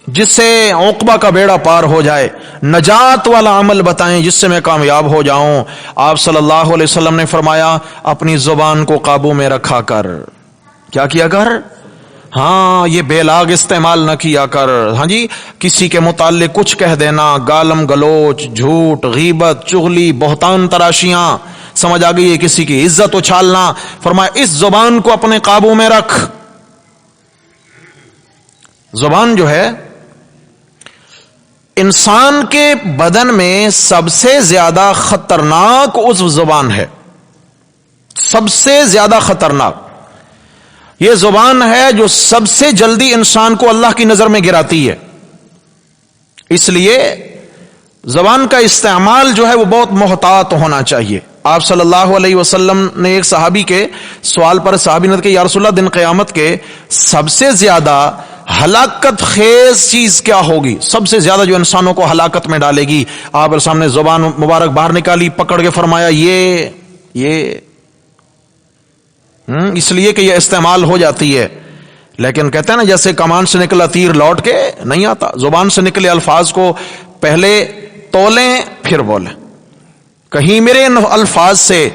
جس سے عقبہ کا بیڑا پار ہو جائے، نجات والا عمل بتائیں جس سے میں کامیاب ہو جاؤں۔ آپ صلی اللہ علیہ وسلم نے فرمایا اپنی زبان کو قابو میں رکھا کر۔ کیا کیا کر؟ ہاں یہ بے لاگ استعمال نہ کیا کر۔ ہاں جی، کسی کے متعلق کچھ کہہ دینا، گالم گلوچ، جھوٹ، غیبت، چغلی، بہتان تراشیاں، سمجھ آ گئی ہے، کسی کی عزت اچھالنا۔ فرمایا اس زبان کو اپنے قابو میں رکھ۔ زبان جو ہے انسان کے بدن میں سب سے زیادہ خطرناک عضو زبان ہے، سب سے زیادہ خطرناک یہ زبان ہے جو سب سے جلدی انسان کو اللہ کی نظر میں گراتی ہے۔ اس لیے زبان کا استعمال جو ہے وہ بہت محتاط ہونا چاہیے۔ آپ صلی اللہ علیہ وسلم نے ایک صحابی کے سوال پر صحابی نے کہ یا رسول اللہ دن قیامت کے سب سے زیادہ ہلاکت خیز چیز کیا ہوگی، سب سے زیادہ جو انسانوں کو ہلاکت میں ڈالے گی؟ آپ کے سامنے زبان مبارک باہر نکالی، پکڑ کے فرمایا یہ اس لیے کہ یہ استعمال ہو جاتی ہے، لیکن کہتے ہیں نا جیسے کمان سے نکلا تیر لوٹ کے نہیں آتا، زبان سے نکلے الفاظ کو پہلے تولیں پھر بولیں۔ کہیں میرے ان الفاظ سے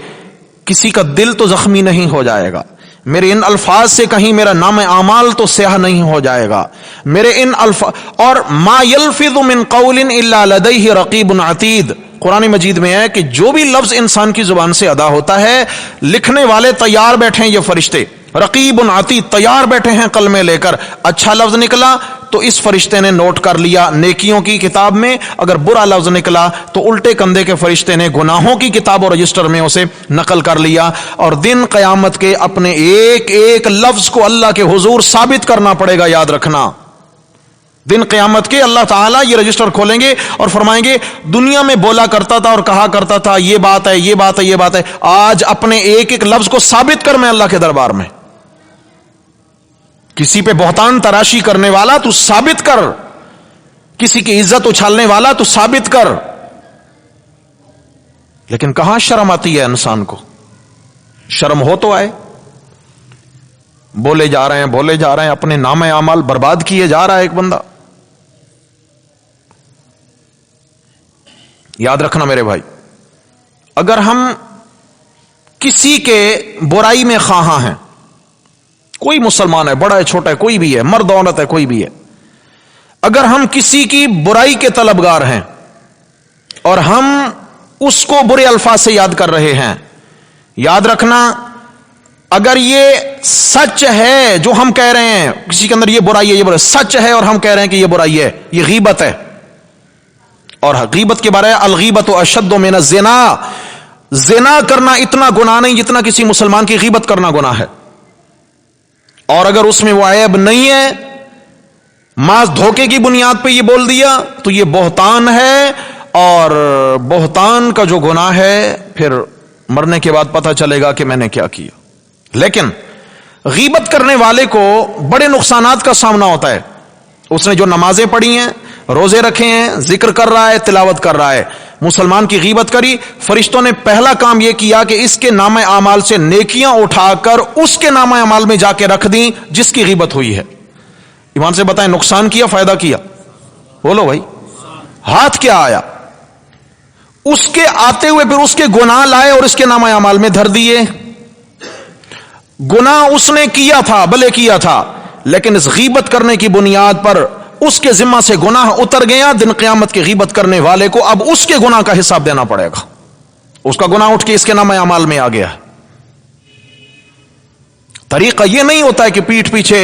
کسی کا دل تو زخمی نہیں ہو جائے گا، میرے ان الفاظ سے کہیں میرا نام اعمال تو سیاہ نہیں ہو جائے گا، میرے ان الفاظ اور ما یلفظ من قول الا لدیہ رقیب عتید، قرآن مجید میں ہے کہ جو بھی لفظ انسان کی زبان سے ادا ہوتا ہے لکھنے والے تیار بیٹھے ہیں، یہ فرشتے رقیب عتید تیار بیٹھے ہیں قلمیں لے کر۔ اچھا لفظ نکلا تو اس فرشتے نے نوٹ کر لیا نیکیوں کی کتاب میں، اگر برا لفظ نکلا تو الٹے کندھے کے فرشتے نے گناہوں کی کتاب اور رجسٹر میں اسے نقل کر لیا، اور دن قیامت کے اپنے ایک ایک لفظ کو اللہ کے حضور ثابت کرنا پڑے گا، یاد رکھنا۔ دن قیامت کے اللہ تعالیٰ یہ رجسٹر کھولیں گے اور فرمائیں گے دنیا میں بولا کرتا تھا اور کہا کرتا تھا یہ بات ہے یہ بات ہے یہ بات ہے، آج اپنے ایک ایک لفظ کو ثابت کر میں اللہ کے دربار میں۔ کسی پہ بہتان تراشی کرنے والا تو ثابت کر، کسی کی عزت اچھالنے والا تو ثابت کر، لیکن کہاں شرم آتی ہے انسان کو؟ شرم ہو تو آئے۔ بولے جا رہے ہیں اپنے نام اعمال برباد کیے جا رہا ہے ایک بندہ۔ یاد رکھنا میرے بھائی، اگر ہم کسی کے برائی میں خواہاں ہیں، کوئی مسلمان ہے، بڑا ہے چھوٹا ہے، کوئی بھی ہے، مرد عورت ہے، کوئی بھی ہے، اگر ہم کسی کی برائی کے طلبگار ہیں اور ہم اس کو برے الفاظ سے یاد کر رہے ہیں، یاد رکھنا اگر یہ سچ ہے جو ہم کہہ رہے ہیں کسی کے اندر یہ برائی ہے، یہ برائی سچ ہے اور ہم کہہ رہے ہیں کہ یہ برائی ہے، یہ غیبت ہے۔ اور غیبت کے بارے الغیبت اشد من الزنا، زنا کرنا اتنا گناہ نہیں جتنا کسی مسلمان کی غیبت کرنا گناہ ہے۔ اور اگر اس میں وہ عیب نہیں ہے، محض دھوکے کی بنیاد پہ یہ بول دیا، تو یہ بہتان ہے، اور بہتان کا جو گناہ ہے پھر مرنے کے بعد پتہ چلے گا کہ میں نے کیا کیا۔ لیکن غیبت کرنے والے کو بڑے نقصانات کا سامنا ہوتا ہے۔ اس نے جو نمازیں پڑھی ہیں، روزے رکھے ہیں، ذکر کر رہا ہے، تلاوت کر رہا ہے، مسلمان کی غیبت کری، فرشتوں نے پہلا کام یہ کیا کہ اس کے نامہ اعمال سے نیکیاں اٹھا کر اس کے نامہ اعمال میں جا کے رکھ دیں جس کی غیبت ہوئی ہے۔ ایمان سے بتائیں، نقصان کیا فائدہ کیا؟ بولو بھائی، ہاتھ کیا آیا؟ اس کے آتے ہوئے پھر اس کے گناہ لائے اور اس کے نامہ اعمال میں دھر دیے۔ گناہ اس نے کیا تھا، بھلے کیا تھا، لیکن اس غیبت کرنے کی بنیاد پر اس کے ذمہ سے گناہ اتر گیا۔ دن قیامت کی غیبت کرنے والے کو اب اس کے گناہ کا حساب دینا پڑے گا۔ اس کا گناہ اٹھ کے اس کے نامہ اعمال میں آ گیا ہے۔ طریقہ یہ نہیں ہوتا ہے کہ پیٹھ پیچھے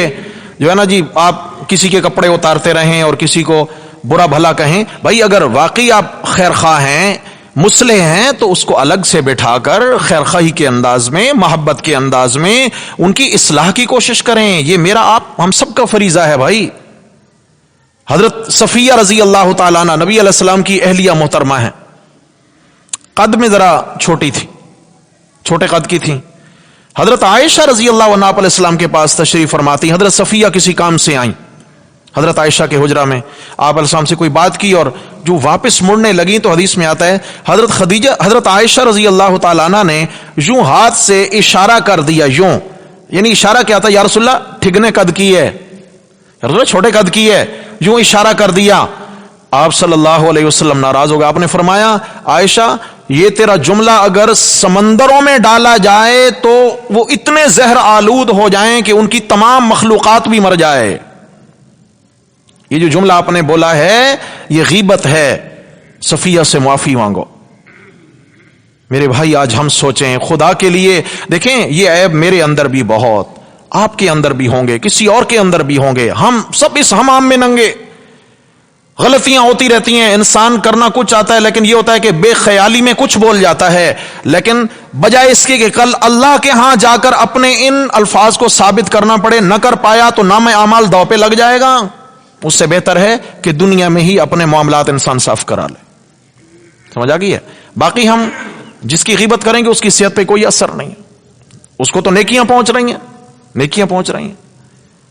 جو ہے نا جی آپ کسی کے کپڑے اتارتے رہیں اور کسی کو برا بھلا کہیں۔ بھائی اگر واقعی آپ خیر خواہ ہیں، مصلح ہیں، تو اس کو الگ سے بٹھا کر خیر خواہی کے انداز میں، محبت کے انداز میں ان کی اصلاح کی کوشش کریں۔ یہ میرا ہم سب کا فریضہ ہے بھائی۔ حضرت صفیہ رضی اللہ تعالیٰ عنہ نبی علیہ السلام کی اہلیہ محترمہ ہیں، قد میں ذرا چھوٹی تھی، چھوٹے قد کی تھی۔ حضرت عائشہ رضی اللہ عنہ علیہ السلام کے پاس تشریف فرماتی۔ حضرت صفیہ کسی کام سے آئیں حضرت عائشہ کے حجرہ میں، آپ علیہ السلام سے کوئی بات کی اور جو واپس مڑنے لگیں تو حدیث میں آتا ہے حضرت عائشہ رضی اللہ تعالیٰ عنہ نے یوں ہاتھ سے اشارہ کر دیا، یوں، یعنی اشارہ کیا تھا؟ یا رسول اللہ ٹھگنے قد کی ہے، یا رسول اللہ چھوٹے قد کی ہے، یوں اشارہ کر دیا۔ آپ صلی اللہ علیہ وسلم ناراض ہو گئے۔ آپ نے فرمایا، عائشہ یہ تیرا جملہ اگر سمندروں میں ڈالا جائے تو وہ اتنے زہر آلود ہو جائیں کہ ان کی تمام مخلوقات بھی مر جائے۔ یہ جو جملہ آپ نے بولا ہے یہ غیبت ہے، صفیہ سے معافی مانگو۔ میرے بھائی آج ہم سوچیں خدا کے لیے، دیکھیں یہ عیب میرے اندر بھی بہت، آپ کے اندر بھی ہوں گے، کسی اور کے اندر بھی ہوں گے، ہم سب اس ہمام میں ننگے، غلطیاں ہوتی رہتی ہیں، انسان کرنا کچھ آتا ہے لیکن یہ ہوتا ہے کہ بے خیالی میں کچھ بول جاتا ہے، لیکن بجائے اس کے کہ کل اللہ کے ہاں جا کر اپنے ان الفاظ کو ثابت کرنا پڑے، نہ کر پایا تو نام اعمال داؤ پہ لگ جائے گا۔ اس سے بہتر ہے کہ دنیا میں ہی اپنے معاملات انسان صاف کرا لے۔ سمجھ آ گئی ہے؟ باقی ہم جس کی غیبت کریں گے اس کی صحت پہ کوئی اثر نہیں ہے، اس کو تو نیکیاں پہنچ رہی ہیں، نیکیاں پہنچ رہی ہیں۔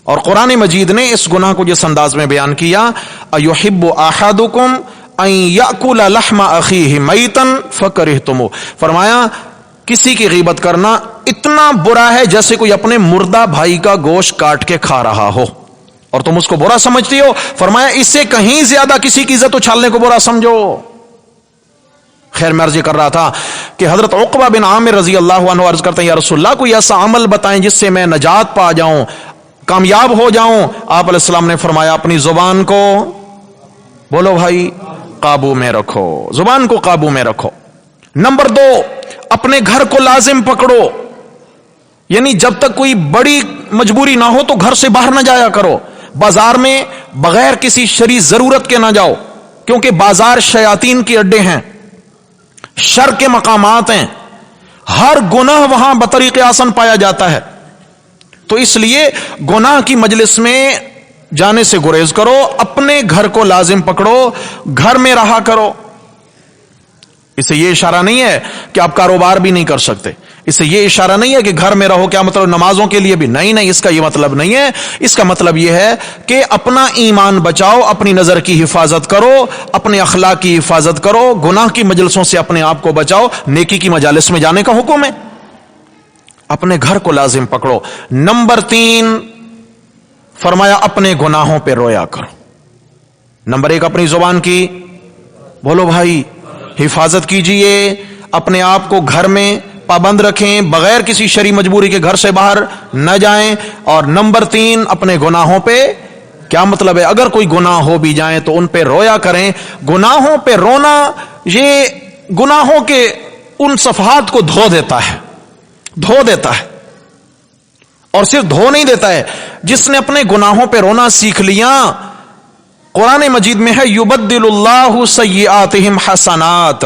اور قرآن مجید نے اس گناہ کو جس انداز میں بیان کیا، اَيُحِبُّ أَحَدُكُمْ أَن يَأْكُلَ لَحْمَ أَخِيهِ مَيْتًا فَكَرِهْتُمُوهُ، فرمایا کسی کی غیبت کرنا اتنا برا ہے جیسے کوئی اپنے مردہ بھائی کا گوشت کاٹ کے کھا رہا ہو اور تم اس کو برا سمجھتی ہو۔ فرمایا اس سے کہیں زیادہ کسی کی عزت اچھالنے کو برا سمجھو۔ خیر میں عرض یہ کر رہا تھا کہ حضرت عقبہ بن عامر رضی اللہ عنہ عرض کرتے ہیں، یا رسول اللہ کوئی ایسا عمل بتائیں جس سے میں نجات پا جاؤں، کامیاب ہو جاؤں۔ آپ علیہ السلام نے فرمایا اپنی زبان کو، بولو بھائی، قابو میں رکھو، زبان کو قابو میں رکھو۔ نمبر 2، اپنے گھر کو لازم پکڑو، یعنی جب تک کوئی بڑی مجبوری نہ ہو تو گھر سے باہر نہ جایا کرو، بازار میں بغیر کسی شرعی ضرورت کے نہ جاؤ، کیونکہ بازار شیاطین کے اڈے ہیں، شر کے مقامات ہیں، ہر گناہ وہاں بطریق آسن پایا جاتا ہے۔ تو اس لیے گناہ کی مجلس میں جانے سے گریز کرو، اپنے گھر کو لازم پکڑو، گھر میں رہا کرو۔ اس سے یہ اشارہ نہیں ہے کہ آپ کاروبار بھی نہیں کر سکتے، اس سے یہ اشارہ نہیں ہے کہ گھر میں رہو کیا مطلب نمازوں کے لیے بھی نہیں، اس کا یہ مطلب نہیں ہے۔ اس کا مطلب یہ ہے کہ اپنا ایمان بچاؤ، اپنی نظر کی حفاظت کرو، اپنے اخلاق کی حفاظت کرو، گناہ کی مجلسوں سے اپنے آپ کو بچاؤ، نیکی کی مجالس میں جانے کا حکم ہے، اپنے گھر کو لازم پکڑو۔ نمبر 3 فرمایا اپنے گناہوں پہ رویا کرو۔ نمبر 1 اپنی زبان کی، بولو بھائی، حفاظت کیجئے، اپنے آپ کو گھر میں پابند رکھیں، بغیر کسی شرعی مجبوری کے گھر سے باہر نہ جائیں۔ اور نمبر 3 اپنے گناہوں پہ، کیا مطلب ہے؟ اگر کوئی گناہ ہو بھی جائیں تو ان پہ رویا کریں۔ گناہوں پہ رونا یہ گناہوں کے ان صفحات کو دھو دیتا ہے، دھو دیتا ہے، اور صرف دھو نہیں دیتا ہے، جس نے اپنے گناہوں پہ رونا سیکھ لیا، قرآن مجید میں ہے یبدل اللہ سیئاتہم حسنات،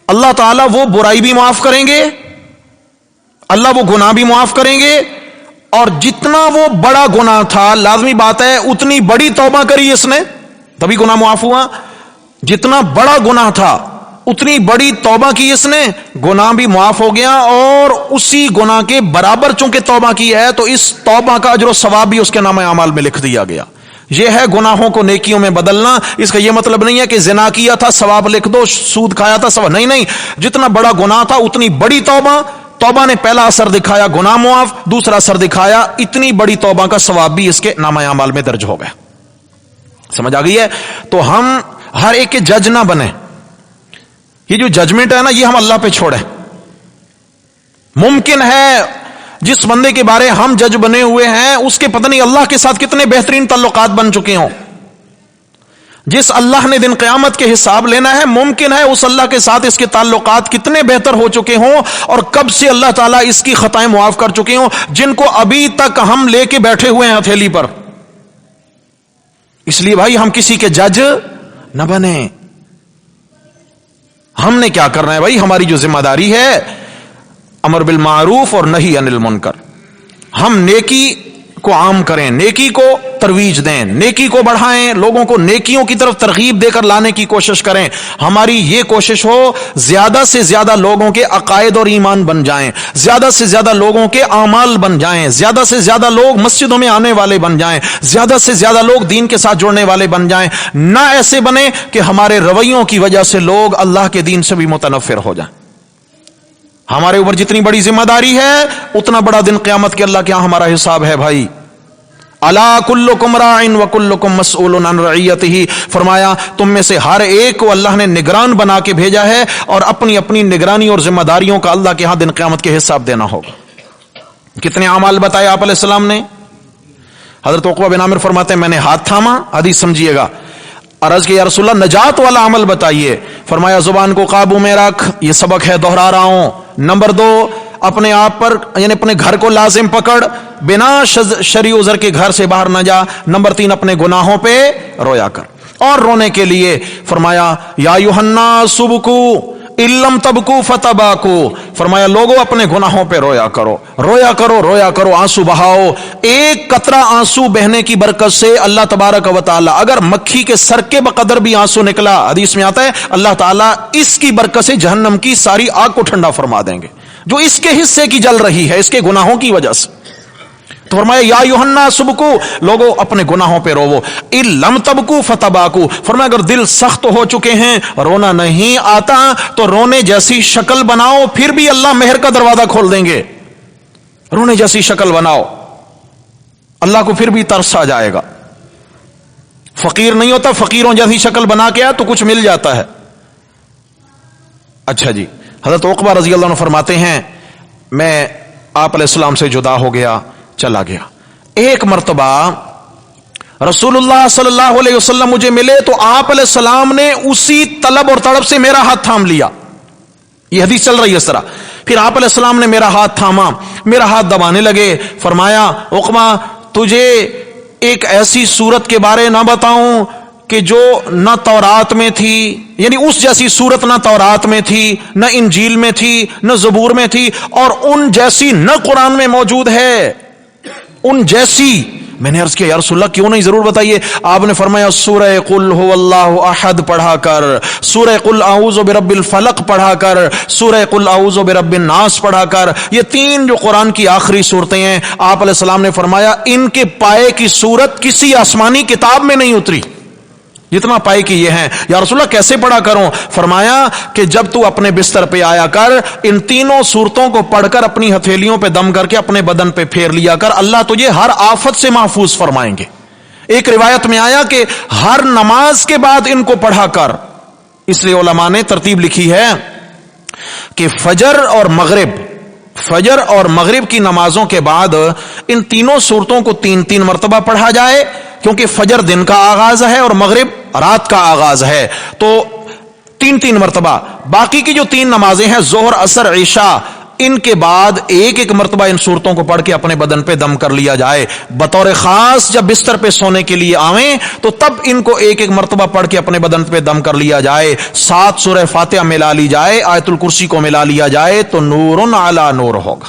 اللہ تعالیٰ وہ برائی بھی معاف کریں گے، اللہ وہ گناہ بھی معاف کریں گے، اور جتنا وہ بڑا گناہ تھا، لازمی بات ہے اتنی بڑی توبہ کری اس نے تبھی گناہ معاف ہوا. جتنا بڑا گناہ تھا اتنی بڑی توبہ کی اس نے، گناہ بھی معاف ہو گیا، اور اسی گناہ کے برابر چونکہ توبہ کی ہے تو اس توبہ کا اجر و ثواب بھی اس کے نامہ اعمال میں لکھ دیا گیا. یہ ہے گناہوں کو نیکیوں میں بدلنا. اس کا یہ مطلب نہیں ہے کہ زنا کیا تھا ثواب لکھ دو، سود کھایا تھا ثواب، نہیں، جتنا بڑا گناہ تھا اتنی بڑی توبہ. توبہ نے پہلا اثر دکھایا گناہ معاف، دوسرا اثر دکھایا اتنی بڑی توبہ کا ثواب بھی اس کے نامہ اعمال میں درج ہو گیا. سمجھ آ گئی ہے؟ تو ہم ہر ایک کے جج نہ بنے. یہ جو ججمنٹ ہے نا یہ ہم اللہ پہ چھوڑیں. ممکن ہے جس بندے کے بارے ہم جج بنے ہوئے ہیں اس کے پتہ نہیں اللہ کے ساتھ کتنے بہترین تعلقات بن چکے ہوں. جس اللہ نے دن قیامت کے حساب لینا ہے ممکن ہے اس اللہ کے ساتھ اس کے تعلقات کتنے بہتر ہو چکے ہوں اور کب سے اللہ تعالیٰ اس کی خطائیں معاف کر چکے ہوں جن کو ابھی تک ہم لے کے بیٹھے ہوئے ہیں ہتھیلی پر. اس لیے بھائی ہم کسی کے جج نہ بنیں. ہم نے کیا کرنا ہے بھائی؟ ہماری جو ذمہ داری ہے امر بالمعروف اور نہی عن المنکر. ہم نیکی کو عام کریں، نیکی کو ترویج دیں، نیکی کو بڑھائیں، لوگوں کو نیکیوں کی طرف ترغیب دے کر لانے کی کوشش کریں. ہماری یہ کوشش ہو زیادہ سے زیادہ لوگوں کے عقائد اور ایمان بن جائیں، زیادہ سے زیادہ لوگوں کے اعمال بن جائیں، زیادہ سے زیادہ لوگ مسجدوں میں آنے والے بن جائیں، زیادہ سے زیادہ لوگ دین کے ساتھ جڑنے والے بن جائیں. نہ ایسے بنے کہ ہمارے رویوں کی وجہ سے لوگ اللہ کے دین سے بھی متنفر ہو جائیں. ہمارے اوپر جتنی بڑی ذمہ داری ہے اتنا بڑا دن قیامت کے اللہ کے ہاں ہمارا حساب ہے بھائی. الا کلکم راع وکلکم مسئول عن رعیتہ. فرمایا تم میں سے ہر ایک کو اللہ نے نگران بنا کے بھیجا ہے اور اپنی اپنی نگرانی اور ذمہ داریوں کا اللہ کے ہاں دن قیامت کے حساب دینا ہوگا. کتنے اعمال بتائے آپ علیہ السلام نے؟ حضرت عقبہ بن عامر فرماتے ہیں میں نے ہاتھ تھاما. حدیث سمجھیے گا. عرض کہ یا رسول اللہ نجات والا عمل بتائیے. فرمایا زبان کو قابو میں رکھ، یہ سبق ہے دہرا رہا ہوں. نمبر 2 اپنے آپ پر یعنی اپنے گھر کو لازم پکڑ، بنا شرعی عذر کے گھر سے باہر نہ جا. نمبر 3 اپنے گناہوں پہ رویا کر. اور رونے کے لیے فرمایا یا ایھا الناس بکوا ان لم تبکوا فتباکوا. فرمایا لوگوں اپنے گناہوں پہ رویا کرو، رویا کرو، رویا کرو، آنسو بہاؤ. ایک قطرہ آنسو بہنے کی برکت سے اللہ تبارک و تعالی اگر مکھی کے سر کے بقدر بھی آنسو نکلا، حدیث میں آتا ہے اللہ تعالیٰ اس کی برکت سے جہنم کی ساری آگ کو ٹھنڈا فرما دیں گے جو اس کے حصے کی جل رہی ہے اس کے گناہوں کی وجہ سے. تو فرمایا یا ایھا الناس بکوا، لوگوں اپنے گناہوں پہ روو. ان لم تبکوا فتباکوا. فرمایا اگر دل سخت ہو چکے ہیں، رونا نہیں آتا تو رونے جیسی شکل بناؤ، پھر بھی اللہ مہر کا دروازہ کھول دیں گے. رونے جیسی شکل بناؤ، اللہ کو پھر بھی ترس آ جائے گا. فقیر نہیں ہوتا، فقیروں جیسی شکل بنا کے تو کچھ مل جاتا ہے. اچھا جی، حضرت عقبہ رضی اللہ عنہ فرماتے ہیں میں آپ علیہ السلام سے جدا ہو گیا، چلا گیا. ایک مرتبہ رسول اللہ صلی اللہ علیہ وسلم مجھے ملے تو آپ علیہ السلام نے اسی طلب اور تڑپ سے میرا ہاتھ تھام لیا. یہ حدیث چل رہی ہے اس طرح. پھر آپ علیہ السلام نے میرا ہاتھ تھاما، میرا ہاتھ دبانے لگے. فرمایا عقبہ تجھے ایک ایسی صورت کے بارے نہ بتاؤں کہ جو نہ تورات میں تھی، یعنی اس جیسی صورت نہ تورات میں تھی، نہ انجیل میں تھی، نہ زبور میں تھی، اور ان جیسی نہ قرآن میں موجود ہے. ان جیسی. میں نے عرض کیا یا رسول اللہ کیوں نہیں، ضرور بتائیے. آپ نے فرمایا سورہ قل هو اللہ احد پڑھا کر، سورہ قل اعوذ برب الفلق پڑھا کر، سورہ قل اعوذ برب الناس پڑھا کر. یہ 3 جو قرآن کی آخری صورتیں ہیں، آپ علیہ السلام نے فرمایا ان کے پائے کی صورت کسی آسمانی کتاب میں نہیں اتری جتنا پائے کی یہ ہیں. یا رسول اللہ کیسے پڑھا کروں؟ فرمایا کہ جب تو اپنے بستر پہ آیا کر ان 3 صورتوں کو پڑھ کر اپنی ہتھیلیوں پہ دم کر کے اپنے بدن پہ پھیر لیا کر، اللہ تجھے ہر آفت سے محفوظ فرمائیں گے. ایک روایت میں آیا کہ ہر نماز کے بعد ان کو پڑھا کر. اس لیے علماء نے ترتیب لکھی ہے کہ فجر اور مغرب کی نمازوں کے بعد ان 3 صورتوں کو 3 مرتبہ پڑھا جائے، کیونکہ فجر دن کا آغاز ہے اور مغرب رات کا آغاز ہے، تو 3 مرتبہ. باقی کی جو 3 نمازیں ہیں ظہر، عصر، عشاء، ان کے بعد ایک مرتبہ ان صورتوں کو پڑھ کے اپنے بدن پہ دم کر لیا جائے. بطور خاص جب بستر پہ سونے کے لیے آویں تو تب ان کو ایک مرتبہ پڑھ کے اپنے بدن پہ دم کر لیا جائے. 7 سورہ فاتحہ ملا لی جائے، آیت الکرسی کو ملا لیا جائے تو نور علی نور ہوگا.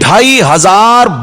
2500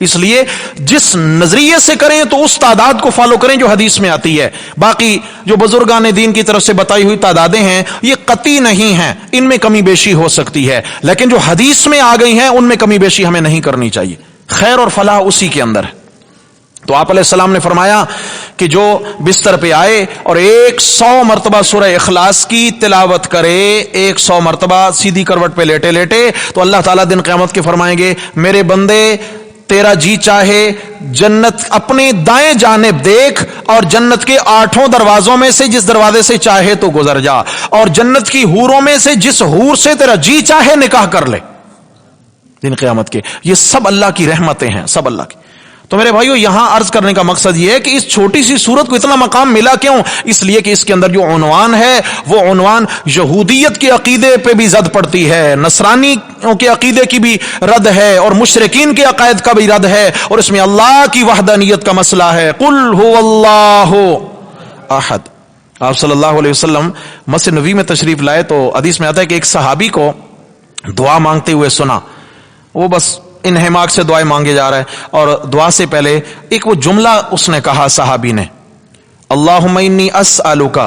اس لیے جس نظریے سے کریں تو اس تعداد کو فالو کریں جو حدیث میں آتی ہے. باقی جو بزرگان دین کی طرف سے بتائی ہوئی تعدادیں ہیں یہ قطعی نہیں ہیں، ان میں کمی بیشی ہو سکتی ہے، لیکن جو حدیث میں آ گئی ہیں ان میں کمی بیشی ہمیں نہیں کرنی چاہیے. خیر اور فلاح اسی کے اندر ہے. تو آپ علیہ السلام نے فرمایا کہ جو بستر پہ آئے اور 100 مرتبہ سورہ اخلاص کی تلاوت کرے، 100 مرتبہ سیدھی کروٹ پہ لیٹے لیٹے، تو اللہ تعالیٰ دن قیامت کے فرمائیں گے میرے بندے تیرا جی چاہے جنت اپنی دائیں جانب دیکھ اور جنت کے 8 دروازوں میں سے جس دروازے سے چاہے تو گزر جا، اور جنت کی حوروں میں سے جس حور سے تیرا جی چاہے نکاح کر لے. دن قیامت کے یہ سب اللہ کی رحمتیں ہیں، سب اللہ کی. تو میرے بھائیو یہاں عرض کرنے کا مقصد یہ ہے کہ اس چھوٹی سی سورت کو اتنا مقام ملا کیوں؟ اس لیے کہ اس کے اندر جو عنوان ہے وہ عنوان یہودیت کے عقیدے پہ بھی زد پڑتی ہے، نصرانیوں کے عقیدے کی بھی رد ہے، اور مشرکین کے عقائد کا بھی رد ہے، اور اس میں اللہ کی وحدانیت کا مسئلہ ہے. قل هو اللہ احد. آپ صلی اللہ علیہ وسلم مسجد نبوی میں تشریف لائے تو حدیث میں آتا ہے کہ ایک صحابی کو دعا مانگتے ہوئے سنا، وہ بس انہماک سے دعائیں مانگے جا رہا ہے، اور دعا سے پہلے ایک وہ جملہ اس نے کہا صحابی نے، اللہم انی اسألک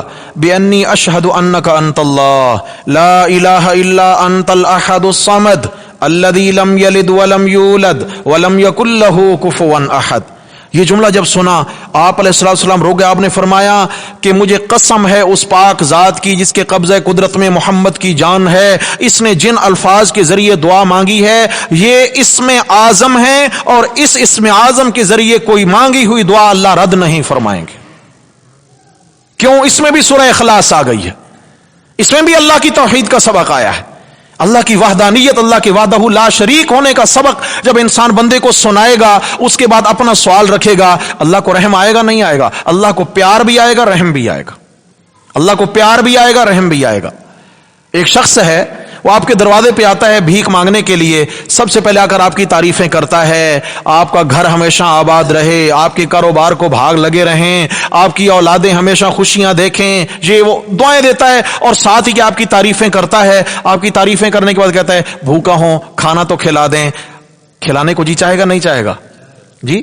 بانی اشہد انک انت اللہ لا الہ الا انت الاحد الصمد الذی لم یلد ولم یولد ولم یکن لہ کفوا احد. یہ جملہ جب سنا آپ علیہ السلام رو گئے. آپ نے فرمایا کہ مجھے قسم ہے اس پاک ذات کی جس کے قبضہ قدرت میں محمد کی جان ہے، اس نے جن الفاظ کے ذریعے دعا مانگی ہے یہ اسم اعظم ہے، اور اس اسم اعظم کے ذریعے کوئی مانگی ہوئی دعا اللہ رد نہیں فرمائیں گے. کیوں؟ اس میں بھی سورہ اخلاص آ گئی ہے، اس میں بھی اللہ کی توحید کا سبق آیا ہے، اللہ کی وحدانیت، اللہ کے وحدہ لا شریک ہونے کا سبق جب انسان بندے کو سنائے گا اس کے بعد اپنا سوال رکھے گا. اللہ کو رحم آئے گا نہیں آئے گا؟ اللہ کو پیار بھی آئے گا، رحم بھی آئے گا. اللہ کو پیار بھی آئے گا، رحم بھی آئے گا. ایک شخص ہے وہ آپ کے دروازے پہ آتا ہے بھیک مانگنے کے لیے، سب سے پہلے آ کر آپ کی تعریفیں کرتا ہے، آپ کا گھر ہمیشہ آباد رہے، آپ کے کاروبار کو بھاگ لگے رہیں، آپ کی اولادیں ہمیشہ خوشیاں دیکھیں، یہ وہ دعائیں دیتا ہے، اور ساتھ ہی کہ آپ کی تعریفیں کرتا ہے. آپ کی تعریفیں کرنے کے بعد کہتا ہے بھوکا ہوں کھانا تو کھلا دیں. کھلانے کو جی چاہے گا نہیں چاہے گا؟ جی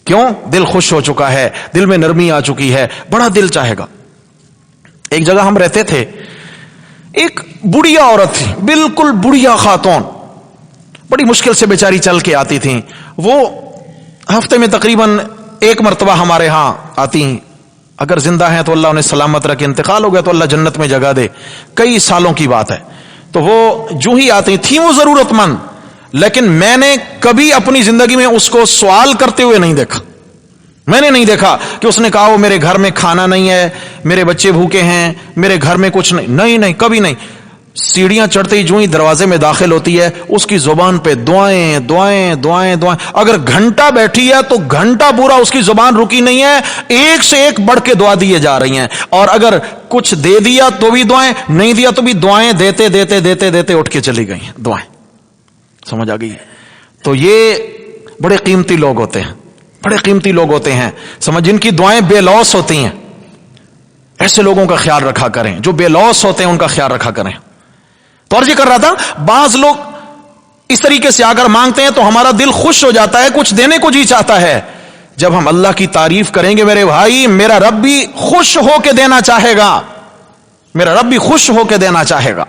کیوں؟ دل خوش ہو چکا ہے، دل میں نرمی آ چکی ہے، بڑا دل چاہے گا. ایک جگہ ہم رہتے تھے، ایک بڑھیا عورت تھی، بالکل بڑھیا خاتون، بڑی مشکل سے بیچاری چل کے آتی تھیں. وہ ہفتے میں تقریباً 1 مرتبہ ہمارے ہاں آتی ہیں. اگر زندہ ہیں تو اللہ انہیں سلامت رکھے، انتقال ہو گیا تو اللہ جنت میں جگہ دے. کئی سالوں کی بات ہے. تو وہ جو ہی آتی تھیں وہ ضرورت مند، لیکن میں نے کبھی اپنی زندگی میں اس کو سوال کرتے ہوئے نہیں دیکھا. میں نے نہیں دیکھا کہ اس نے کہا وہ میرے گھر میں کھانا نہیں ہے، میرے بچے بھوکے ہیں، میرے گھر میں کچھ نہیں. نہیں کبھی نہیں. سیڑھیاں چڑھتے ہی جو ہی دروازے میں داخل ہوتی ہے اس کی زبان پہ دعائیں دعائیں دعائیں دعائیں. اگر گھنٹہ بیٹھی ہے تو گھنٹہ پورا اس کی زبان رکی نہیں ہے، ایک سے ایک بڑھ کے دعا دیے جا رہی ہیں. اور اگر کچھ دے دیا تو بھی دعائیں، نہیں دیا تو بھی دعائیں، دیتے دیتے دیتے دیتے اٹھ کے چلی گئی دعائیں. سمجھ آ گئی؟ تو یہ بڑے قیمتی لوگ ہوتے ہیں، بڑے قیمتی لوگ ہوتے ہیں، سمجھ، جن کی دعائیں بے لوث ہوتی ہیں. ایسے لوگوں کا خیال رکھا کریں، جو بے لوث ہوتے ہیں ان کا خیال رکھا کریں. تو عرض یہ کر رہا تھا، بعض لوگ اس طریقے سے آ کر مانگتے ہیں تو ہمارا دل خوش ہو جاتا ہے، کچھ دینے کو جی چاہتا ہے. جب ہم اللہ کی تعریف کریں گے میرے بھائی، میرا رب بھی خوش ہو کے دینا چاہے گا، میرا رب بھی خوش ہو کے دینا چاہے گا.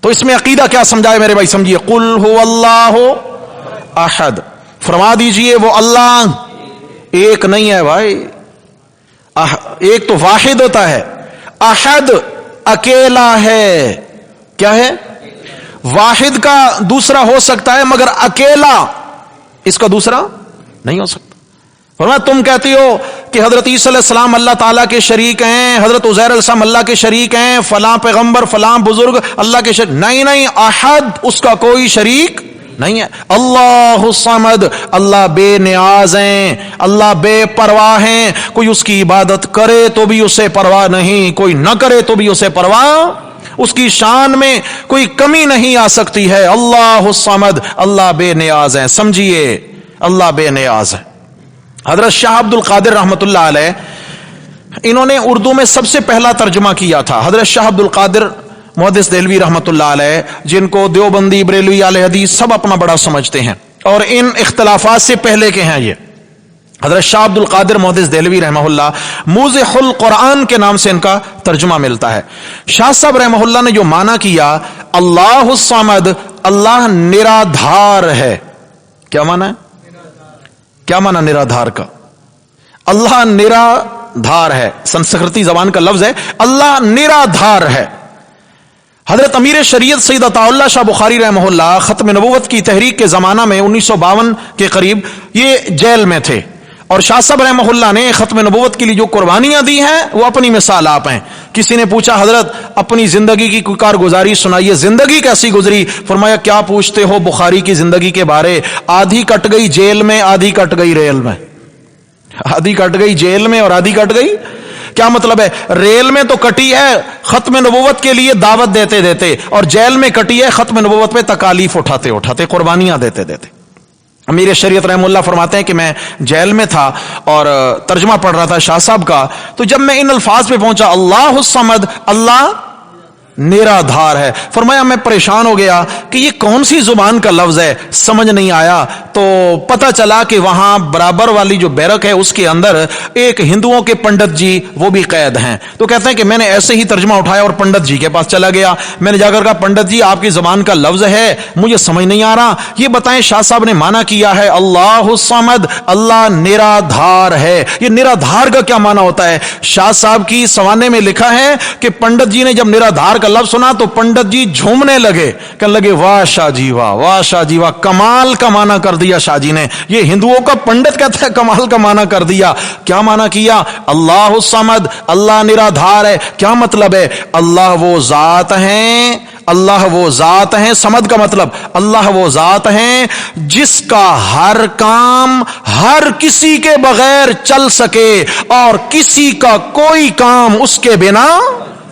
تو اس میں عقیدہ کیا سمجھائے میرے بھائی؟ سمجھیے، قل هو اللہ احد، فرما دیجئے وہ اللہ ایک نہیں ہے بھائی. ایک تو واحد ہوتا ہے، احد اکیلا ہے. کیا ہے؟ واحد کا دوسرا ہو سکتا ہے مگر اکیلا اس کا دوسرا نہیں ہو سکتا. فرمایا تم کہتی ہو کہ حضرت عیسیٰ علیہ السلام اللہ تعالیٰ کے شریک ہیں، حضرت عزیر علیہ السلام اللہ کے شریک ہیں، فلاں پیغمبر فلاں بزرگ اللہ کے شریک. نہیں نہیں، احد اس کا کوئی شریک نہیں ہے. اللہ الصمد، اللہ بے نیاز ہیں، اللہ بے پرواہ ہیں. کوئی اس کی عبادت کرے تو بھی اسے پرواہ نہیں، کوئی نہ کرے تو بھی اسے پرواہ. اس کی شان میں کوئی کمی نہیں آ سکتی ہے. اللہ الصمد، اللہ بے نیاز ہیں. سمجھیے، اللہ بے نیاز ہے. حضرت شاہ عبد القادر رحمۃ اللہ علیہ، انہوں نے اردو میں سب سے پہلا ترجمہ کیا تھا. حضرت شاہ عبد القادر محدث دہلوی رحمۃ اللہ علیہ، جن کو دیوبندی، بریلوی، اہل حدیث سب اپنا بڑا سمجھتے ہیں، اور ان اختلافات سے پہلے کے ہیں. یہ حضرت شاہ عبد القادر محدث دہلوی رحمہ اللہ موضح القرآن کے نام سے ان کا ترجمہ ملتا ہے. شاہ صاحب رحمہ اللہ نے جو معنی کیا اللہ الصمد، اللہ نرادھار ہے. کیا معنی ہے؟ کیا معنی نرادھار کا؟ اللہ نرادھار ہے، سنسکرتی زبان کا لفظ ہے، اللہ نرادھار ہے. حضرت امیر شریعت سید عطا اللہ شاہ بخاری رحمہ اللہ ختم نبوت کی تحریک کے زمانہ میں 1952 کے قریب یہ جیل میں تھے، اور شاہ صاحب رحمہ اللہ نے ختم نبوت کے لیے جو قربانیاں دی ہیں وہ اپنی مثال آپ ہیں. کسی نے پوچھا حضرت اپنی زندگی کی کوئی کارگزاری سنائیے، زندگی کیسی گزری؟ فرمایا کیا پوچھتے ہو بخاری کی زندگی کے بارے، آدھی کٹ گئی جیل میں، آدھی کٹ گئی ریل میں. آدھی کٹ گئی جیل میں اور آدھی کٹ گئی. کیا مطلب ہے؟ ریل میں تو کٹی ہے ختم نبوت کے لیے دعوت دیتے دیتے، اور جیل میں کٹی ہے ختم نبوت پہ تکالیف اٹھاتے اٹھاتے، قربانیاں دیتے دیتے. امیر شریعت رحمہ اللہ فرماتے ہیں کہ میں جیل میں تھا اور ترجمہ پڑھ رہا تھا شاہ صاحب کا، تو جب میں ان الفاظ پہ پہنچا اللہ الصمد، اللہ نرادھار ہے، فرمایا میں پریشان ہو گیا کہ یہ کون سی زبان کا لفظ ہے، سمجھ نہیں آیا. تو پتہ چلا کہ وہاں برابر والی جو بیرک ہے اس کے اندر ایک ہندوؤں کے پنڈت جی وہ بھی قید ہیں. تو کہتے ہیں کہ میں نے ایسے ہی ترجمہ اٹھایا اور پنڈت جی کے پاس چلا گیا. میں نے جا کر کہا پنڈت جی آپ کی زبان کا لفظ ہے مجھے سمجھ نہیں آ رہا، یہ بتائیں شاہ صاحب نے معنی کیا ہے اللہ الصمد، اللہ نرادھار ہے. یہ نرادھار کا کیا معنی ہوتا ہے؟ شاہ صاحب کی سوانے میں لکھا ہے کہ پنڈت جی نے جب نرادھار کا لفظ سنا تو پنڈت جی جھومنے لگے، کہنے لگے واہ شاہ جی واہ، واہ شاہ جی واہ، کمال کا معنی کر دیا شاہ جی نے. یہ ہندوؤں کا پنڈت کہتا ہے کمال کا معنی کر دیا. کیا معنی کیا؟ اللہ الصمد، اللہ نرادھار ہے. کیا مطلب ہے؟ اللہ وہ ذات ہیں، اللہ وہ ذات ہیں، سمد کا مطلب اللہ وہ ذات ہیں جس کا ہر کام ہر کسی کے بغیر چل سکے اور کسی کا کوئی کام اس کے بنا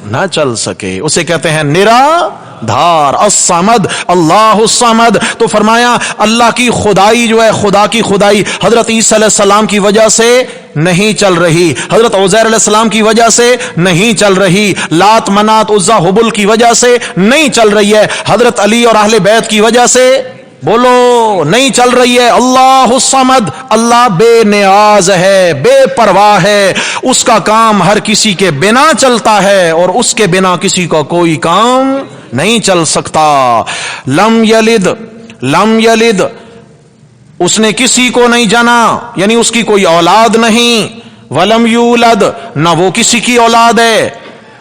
نہ چل سکے. اسے کہتے ہیں نرادھار، الصمد، اللہ الصمد. تو فرمایا اللہ کی خدائی جو ہے، خدا کی خدائی حضرت عیسیٰ علیہ السلام کی وجہ سے نہیں چل رہی، حضرت عزیر علیہ السلام کی وجہ سے نہیں چل رہی، لات منات عزا حبل کی وجہ سے نہیں چل رہی ہے، حضرت علی اور اہل بیت کی وجہ سے بولو نہیں چل رہی ہے. اللہ الصمد، اللہ بے نیاز ہے، بے پرواہ ہے، اس کا کام ہر کسی کے بنا چلتا ہے اور اس کے بنا کسی کا کوئی کام نہیں چل سکتا. لم یلد، لم یلد، اس نے کسی کو نہیں جنا، یعنی اس کی کوئی اولاد نہیں. ولم یولد، نہ وہ کسی کی اولاد ہے.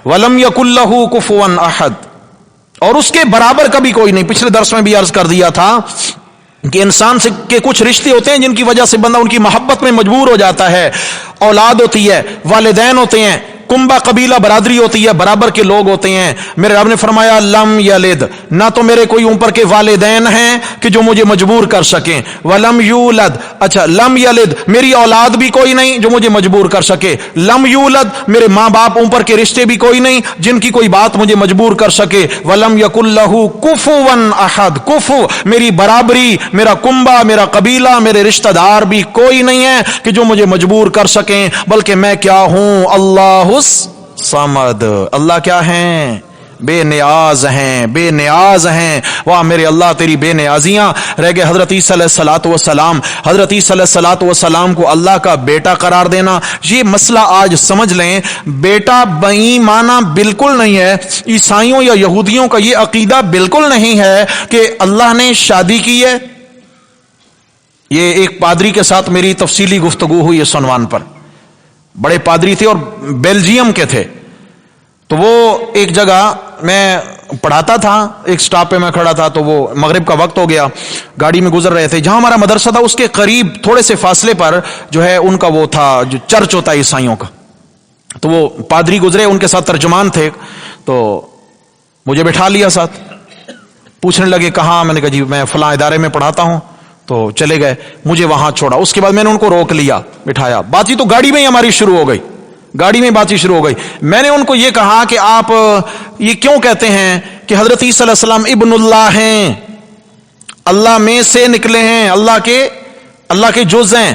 ولم یکن لہ کفوا احد، اور اس کے برابر کا بھی کوئی نہیں. پچھلے درس میں بھی عرض کر دیا تھا کہ انسان سے کے کچھ رشتے ہوتے ہیں جن کی وجہ سے بندہ ان کی محبت میں مجبور ہو جاتا ہے. اولاد ہوتی ہے، والدین ہوتے ہیں، کنبہ قبیلہ برادری ہوتی ہے، برابر کے لوگ ہوتے ہیں. میرے رب نے فرمایا لم یلد، نہ تو میرے کوئی اوپر کے والدین ہیں کہ جو مجھے مجبور کر سکیں. ولم یولد، اچھا لم یلد، میری اولاد بھی کوئی نہیں جو مجھے مجبور کر سکے. لم یولد، میرے ماں باپ اوپر کے رشتے بھی کوئی نہیں جن کی کوئی بات مجھے مجبور کر سکے. ولم یکن لہ کفوا احد، کفو میری برابری، میرا کنبہ، میرا قبیلہ، میرے رشتہ دار بھی کوئی نہیں ہے کہ جو مجھے مجبور کر سکیں، بلکہ میں کیا ہوں؟ اللہ الصمد، اللہ کیا ہیں؟ بے نیاز ہیں، بے نیاز ہیں. واہ میرے اللہ تیری بے نیازیاں. رہ گئے حضرت عیسیٰ علیہ الصلوۃ والسلام. حضرت عیسیٰ علیہ الصلوۃ والسلام کو اللہ کا بیٹا قرار دینا، یہ مسئلہ آج سمجھ لیں، بیٹا بےایمانہ بالکل نہیں ہے. عیسائیوں یا یہودیوں کا یہ عقیدہ بالکل نہیں ہے کہ اللہ نے شادی کی ہے. یہ ایک پادری کے ساتھ میری تفصیلی گفتگو ہوئی اس عنوان پر. بڑے پادری تھے اور بیلجیم کے تھے. تو وہ ایک جگہ میں پڑھاتا تھا، ایک سٹاپ پہ میں کھڑا تھا، تو وہ مغرب کا وقت ہو گیا، گاڑی میں گزر رہے تھے. جہاں ہمارا مدرسہ تھا اس کے قریب تھوڑے سے فاصلے پر جو ہے ان کا وہ تھا جو چرچ ہوتا ہے عیسائیوں کا. تو وہ پادری گزرے، ان کے ساتھ ترجمان تھے، تو مجھے بٹھا لیا ساتھ. پوچھنے لگے کہاں؟ میں نے کہا جی میں فلاں ادارے میں پڑھاتا ہوں. تو چلے گئے، مجھے وہاں چھوڑا. اس کے بعد میں نے ان کو روک لیا، بٹھایا. بات چیت تو گاڑی میں ہی ہماری شروع ہو گئی، گاڑی میں بات چیت شروع ہو گئی. میں نے ان کو یہ کہا کہ آپ یہ کیوں کہتے ہیں کہ حضرت عیسیٰ علیہ السلام ابن اللہ ہیں، اللہ میں سے نکلے ہیں، اللہ کے جز ہیں؟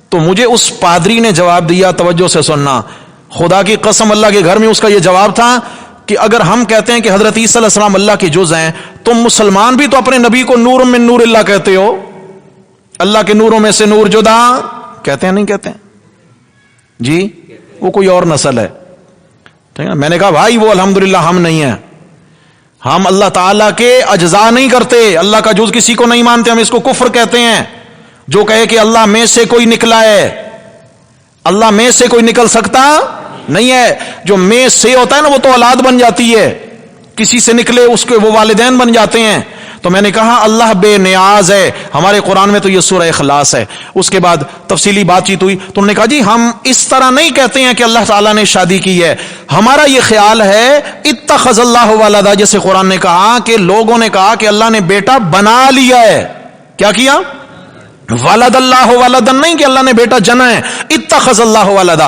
تو مجھے اس پادری نے جواب دیا، توجہ سے سننا، خدا کی قسم اللہ کے گھر میں اس کا یہ جواب تھا کہ اگر ہم کہتے ہیں کہ حضرت عیسیٰ علیہ السلام اللہ کے جز ہیں، تم مسلمان بھی تو اپنے نبی کو نور من نور اللہ کہتے ہو. اللہ کے نوروں میں سے نور جدا کہتے ہیں نہیں کہتے ہیں جی؟ وہ کوئی اور نسل ہے. ٹھیک ہے. میں نے کہا بھائی وہ الحمدللہ ہم نہیں ہیں, ہم اللہ تعالیٰ کے اجزاء نہیں کرتے, اللہ کا جز کسی کو نہیں مانتے, ہم اس کو کفر کہتے ہیں. جو کہے کہ اللہ میں سے کوئی نکلا ہے, اللہ میں سے کوئی نکل سکتا نہیں ہے. جو میں سے ہوتا ہے نا وہ تو اولاد بن جاتی ہے, کسی سے نکلے اس کے وہ والدین بن جاتے ہیں. تو میں نے کہا اللہ بے نیاز ہے, ہمارے قرآن میں تو یہ سورہ اخلاص ہے. اس کے بعد تفصیلی بات چیت ہوئی تو انہوں نے کہا جی ہم اس طرح نہیں کہتے ہیں کہ اللہ تعالیٰ نے شادی کی ہے, ہمارا یہ خیال ہے اتخذ اللہ ولدا, جیسے قرآن نے کہا کہ لوگوں نے کہا کہ اللہ نے بیٹا بنا لیا ہے. کیا کیا؟ ولد اللہ ولدن, نہیں کہ اللہ نے بیٹا جنا ہے, اتخذ اللہ ولدا.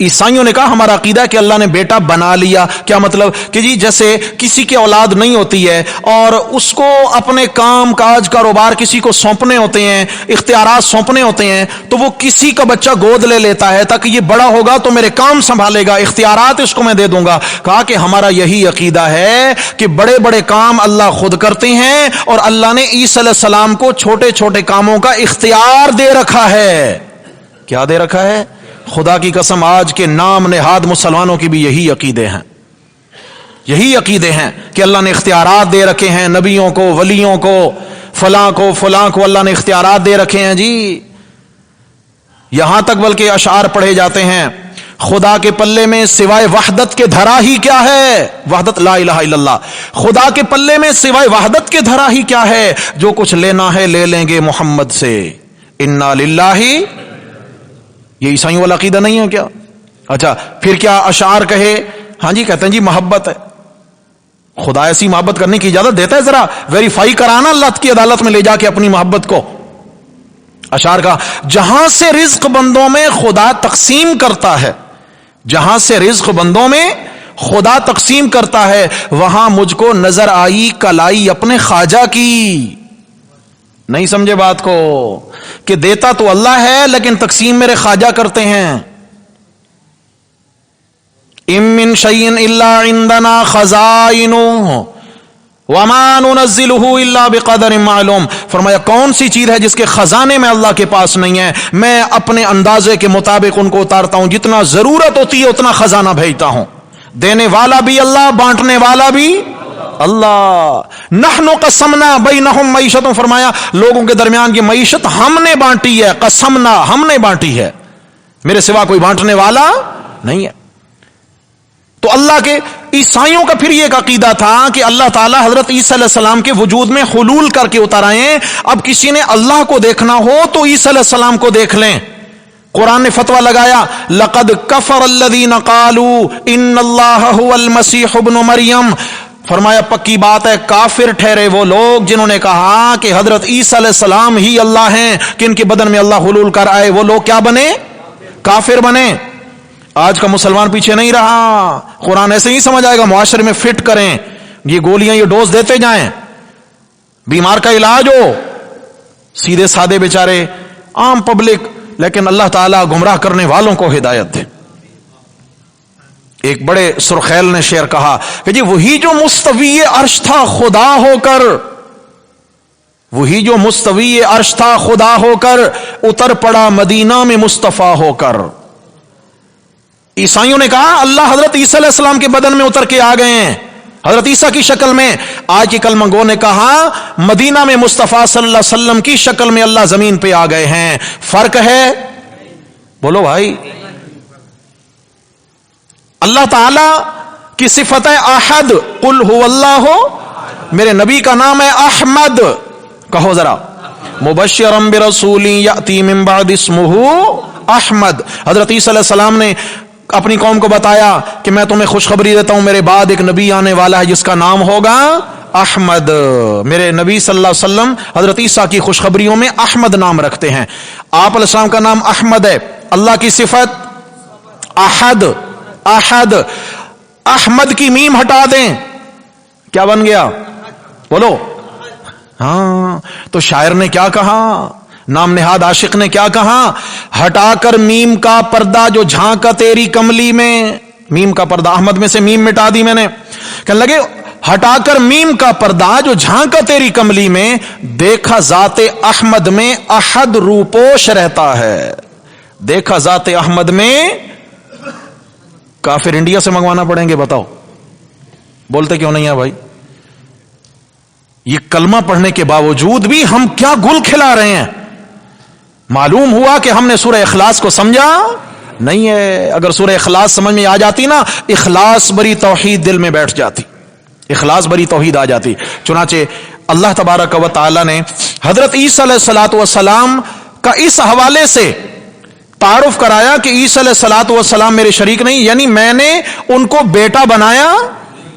عیسائیوں نے کہا ہمارا عقیدہ ہے کہ اللہ نے بیٹا بنا لیا. کیا مطلب کہ جی جیسے کسی کی اولاد نہیں ہوتی ہے اور اس کو اپنے کام کاج کاروبار کسی کو سونپنے ہوتے ہیں, اختیارات سونپنے ہوتے ہیں, تو وہ کسی کا بچہ گود لے لیتا ہے تاکہ یہ بڑا ہوگا تو میرے کام سنبھالے گا, اختیارات اس کو میں دے دوں گا. کہا کہ ہمارا یہی عقیدہ ہے کہ بڑے بڑے کام اللہ خود کرتے ہیں اور اللہ نے عیسی علیہ السلام کو چھوٹے چھوٹے کاموں کا اختیار دے رکھا ہے. کیا دے رکھا ہے؟ خدا کی قسم آج کے نام نہاد مسلمانوں کی بھی یہی عقیدے ہیں, یہی عقیدے ہیں کہ اللہ نے اختیارات دے رکھے ہیں, نبیوں کو, ولیوں کو, فلاں کو اللہ نے اختیارات دے رکھے ہیں جی. یہاں تک بلکہ اشعار پڑھے جاتے ہیں خدا کے پلے میں سوائے وحدت کے دھرا ہی کیا ہے, وحدت لا الہ الا اللہ, خدا کے پلے میں سوائے وحدت کے دھرا ہی کیا ہے, جو کچھ لینا ہے لے لیں گے محمد سے, انا للہ. یہ عیسائیوں والا عقیدہ نہیں ہے کیا؟ اچھا پھر کیا اشعار کہے, ہاں جی کہتے ہیں جی محبت ہے, خدا ایسی محبت کرنے کی اجازت دیتا ہے؟ ذرا ویریفائی کرانا اللہ کی عدالت میں لے جا کے اپنی محبت کو. اشعار کا جہاں سے رزق بندوں میں خدا تقسیم کرتا ہے, جہاں سے رزق بندوں میں خدا تقسیم کرتا ہے, وہاں مجھ کو نظر آئی کلائی اپنے خواجہ کی. نہیں سمجھے بات کو کہ دیتا تو اللہ ہے لیکن تقسیم میرے خواجہ کرتے ہیں. ام من شیء الا عندنا خزائنہ وما ننزلہ الا بقدر معلوم. فرمایا کون سی چیز ہے جس کے خزانے میں اللہ کے پاس نہیں ہے, میں اپنے اندازے کے مطابق ان کو اتارتا ہوں, جتنا ضرورت ہوتی ہے اتنا خزانہ بھیجتا ہوں. دینے والا بھی اللہ, بانٹنے والا بھی اللہ. نحن قسمنا بینہم معیشتوں, فرمایا لوگوں کے درمیان کی معیشت ہم نے بانٹی ہے, قسمنا ہم نے بانٹی ہے, میرے سوا کوئی بانٹنے والا نہیں ہے. تو اللہ کے عیسائیوں کا پھر یہ ایک عقیدہ تھا کہ اللہ تعالیٰ حضرت عیسیٰ علیہ السلام کے وجود میں حلول کر کے اتر آئے. اب کسی نے اللہ کو دیکھنا ہو تو عیسیٰ علیہ السلام کو دیکھ لیں. قرآن نے فتویٰ لگایا لقد کفر الذین قالوا ان اللہ هو المسیح ابن مریم. فرمایا پکی بات ہے, کافر ٹھہرے وہ لوگ جنہوں نے کہا کہ حضرت عیسیٰ علیہ السلام ہی اللہ ہیں, کہ ان کے بدن میں اللہ حلول کر آئے. وہ لوگ کیا بنے؟ کافر بنے. آج کا مسلمان پیچھے نہیں رہا. قرآن ایسے ہی سمجھ آئے گا, معاشرے میں فٹ کریں, یہ گولیاں یہ ڈوز دیتے جائیں, بیمار کا علاج ہو. سیدھے سادے بیچارے عام پبلک, لیکن اللہ تعالیٰ گمراہ کرنے والوں کو ہدایت دے. ایک بڑے سرخیل نے شعر کہا کہ جی وہی جو مستوی عرش تھا خدا ہو کر, وہی جو مستوی عرش تھا خدا ہو کر, اتر پڑا مدینہ میں مصطفیٰ ہو کر. عیسائیوں نے کہا اللہ حضرت عیسیٰ علیہ السلام کے بدن میں اتر کے آ گئے ہیں, حضرت عیسیٰ کی شکل میں. آج کی کلمہ گو نے کہا مدینہ میں مصطفیٰ صلی اللہ علیہ وسلم کی شکل میں اللہ زمین پہ آ گئے ہیں. فرق ہے؟ بولو بھائی. اللہ تعالی کی صفت ہے احد, قل هو اللہ, میرے نبی کا نام ہے احمد. کہو ذرا مبشرا برسول یاتی من بعد اسمہ احمد. حضرت عیسیٰ علیہ السلام نے اپنی قوم کو بتایا کہ میں تمہیں خوشخبری دیتا ہوں, میرے بعد ایک نبی آنے والا ہے جس کا نام ہوگا احمد. میرے نبی صلی اللہ علیہ وسلم حضرت عیسیٰ کی خوشخبریوں میں احمد نام رکھتے ہیں. آپ علیہ السلام کا نام احمد ہے. اللہ کی صفت احد, احد. احمد کی میم ہٹا دیں, کیا بن گیا؟ بولو. ہاں تو شاعر نے کیا کہا, نام نہاد عاشق نے کیا کہا, ہٹا کر میم کا پردہ جو جھانکا تیری کملی میں. میم کا پردہ, احمد میں سے میم مٹا دی میں نے. کہنے لگے ہٹا کر میم کا پردہ جو جھانکا تیری کملی میں، دیکھا ذات احمد میں احد روپوش رہتا ہے. دیکھا ذات احمد میں. کافر انڈیا سے منگوانا پڑیں گے؟ بتاؤ، بولتے کیوں نہیں ہے بھائی؟ یہ کلمہ پڑھنے کے باوجود بھی ہم کیا گل کھلا رہے ہیں. معلوم ہوا کہ ہم نے سورہ اخلاص کو سمجھا نہیں ہے. اگر سورہ اخلاص سمجھ میں آ جاتی نا، اخلاص بری توحید دل میں بیٹھ جاتی، اخلاص بری توحید آ جاتی. چنانچہ اللہ تبارک و تعالی نے حضرت عیسیٰ علیہ الصلوۃ والسلام کا اس حوالے سے تعارف کرایا کہ عیسیٰ علیہ الصلوۃ والسلام میرے شریک نہیں، یعنی میں نے ان کو بیٹا بنایا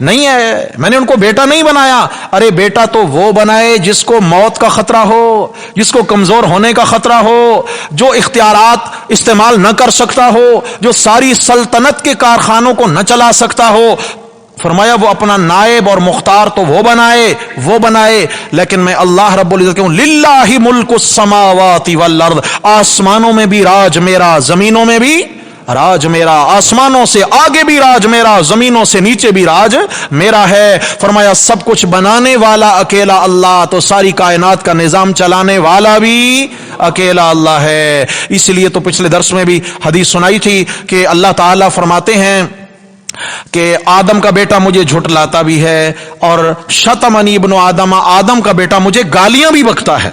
نہیں ہے، میں نے ان کو بیٹا نہیں بنایا. ارے بیٹا تو وہ بنائے جس کو موت کا خطرہ ہو، جس کو کمزور ہونے کا خطرہ ہو، جو اختیارات استعمال نہ کر سکتا ہو، جو ساری سلطنت کے کارخانوں کو نہ چلا سکتا ہو. فرمایا وہ اپنا نائب اور مختار تو وہ بنائے. لیکن میں اللہ رب العزت کہوں للہ ملک السماوات والارض، آسمانوں میں بھی راج میرا، زمینوں میں بھی راج میرا، آسمانوں سے آگے بھی راج میرا، زمینوں سے نیچے بھی راج میرا ہے. فرمایا سب کچھ بنانے والا اکیلا اللہ، تو ساری کائنات کا نظام چلانے والا بھی اکیلا اللہ ہے. اس لیے تو پچھلے درس میں بھی حدیث سنائی تھی کہ اللہ تعالیٰ فرماتے ہیں کہ آدم کا بیٹا مجھے جھٹلاتا بھی ہے، اور شتمنی ابن آدم، آدم کا بیٹا مجھے گالیاں بھی بکتا ہے.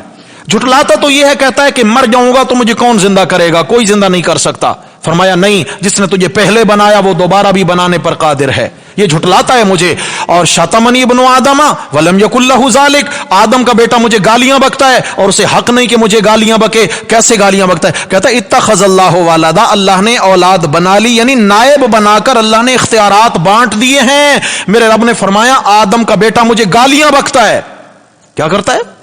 جھٹلاتا تو یہ ہے، کہتا ہے کہ مر جاؤں گا تو مجھے کون زندہ کرے گا، کوئی زندہ نہیں کر سکتا. فرمایا نہیں، جس نے تجھے پہلے بنایا وہ دوبارہ بھی بنانے پر قادر ہے. یہ جھٹلاتا ہے مجھے. اور شتمنی ابن آدم ولم یکن لہ ذالک، آدم کا بیٹا مجھے گالیاں بکتا ہے اور اسے حق نہیں کہ مجھے گالیاں بکے. کیسے گالیاں بکتا ہے؟ کہتا ہے اتخذ اللہ ولدا، اللہ نے اولاد بنا لی، یعنی نائب بنا کر اللہ نے اختیارات بانٹ دیے ہیں. میرے رب نے فرمایا آدم کا بیٹا مجھے گالیاں بکتا ہے. کیا کرتا ہے؟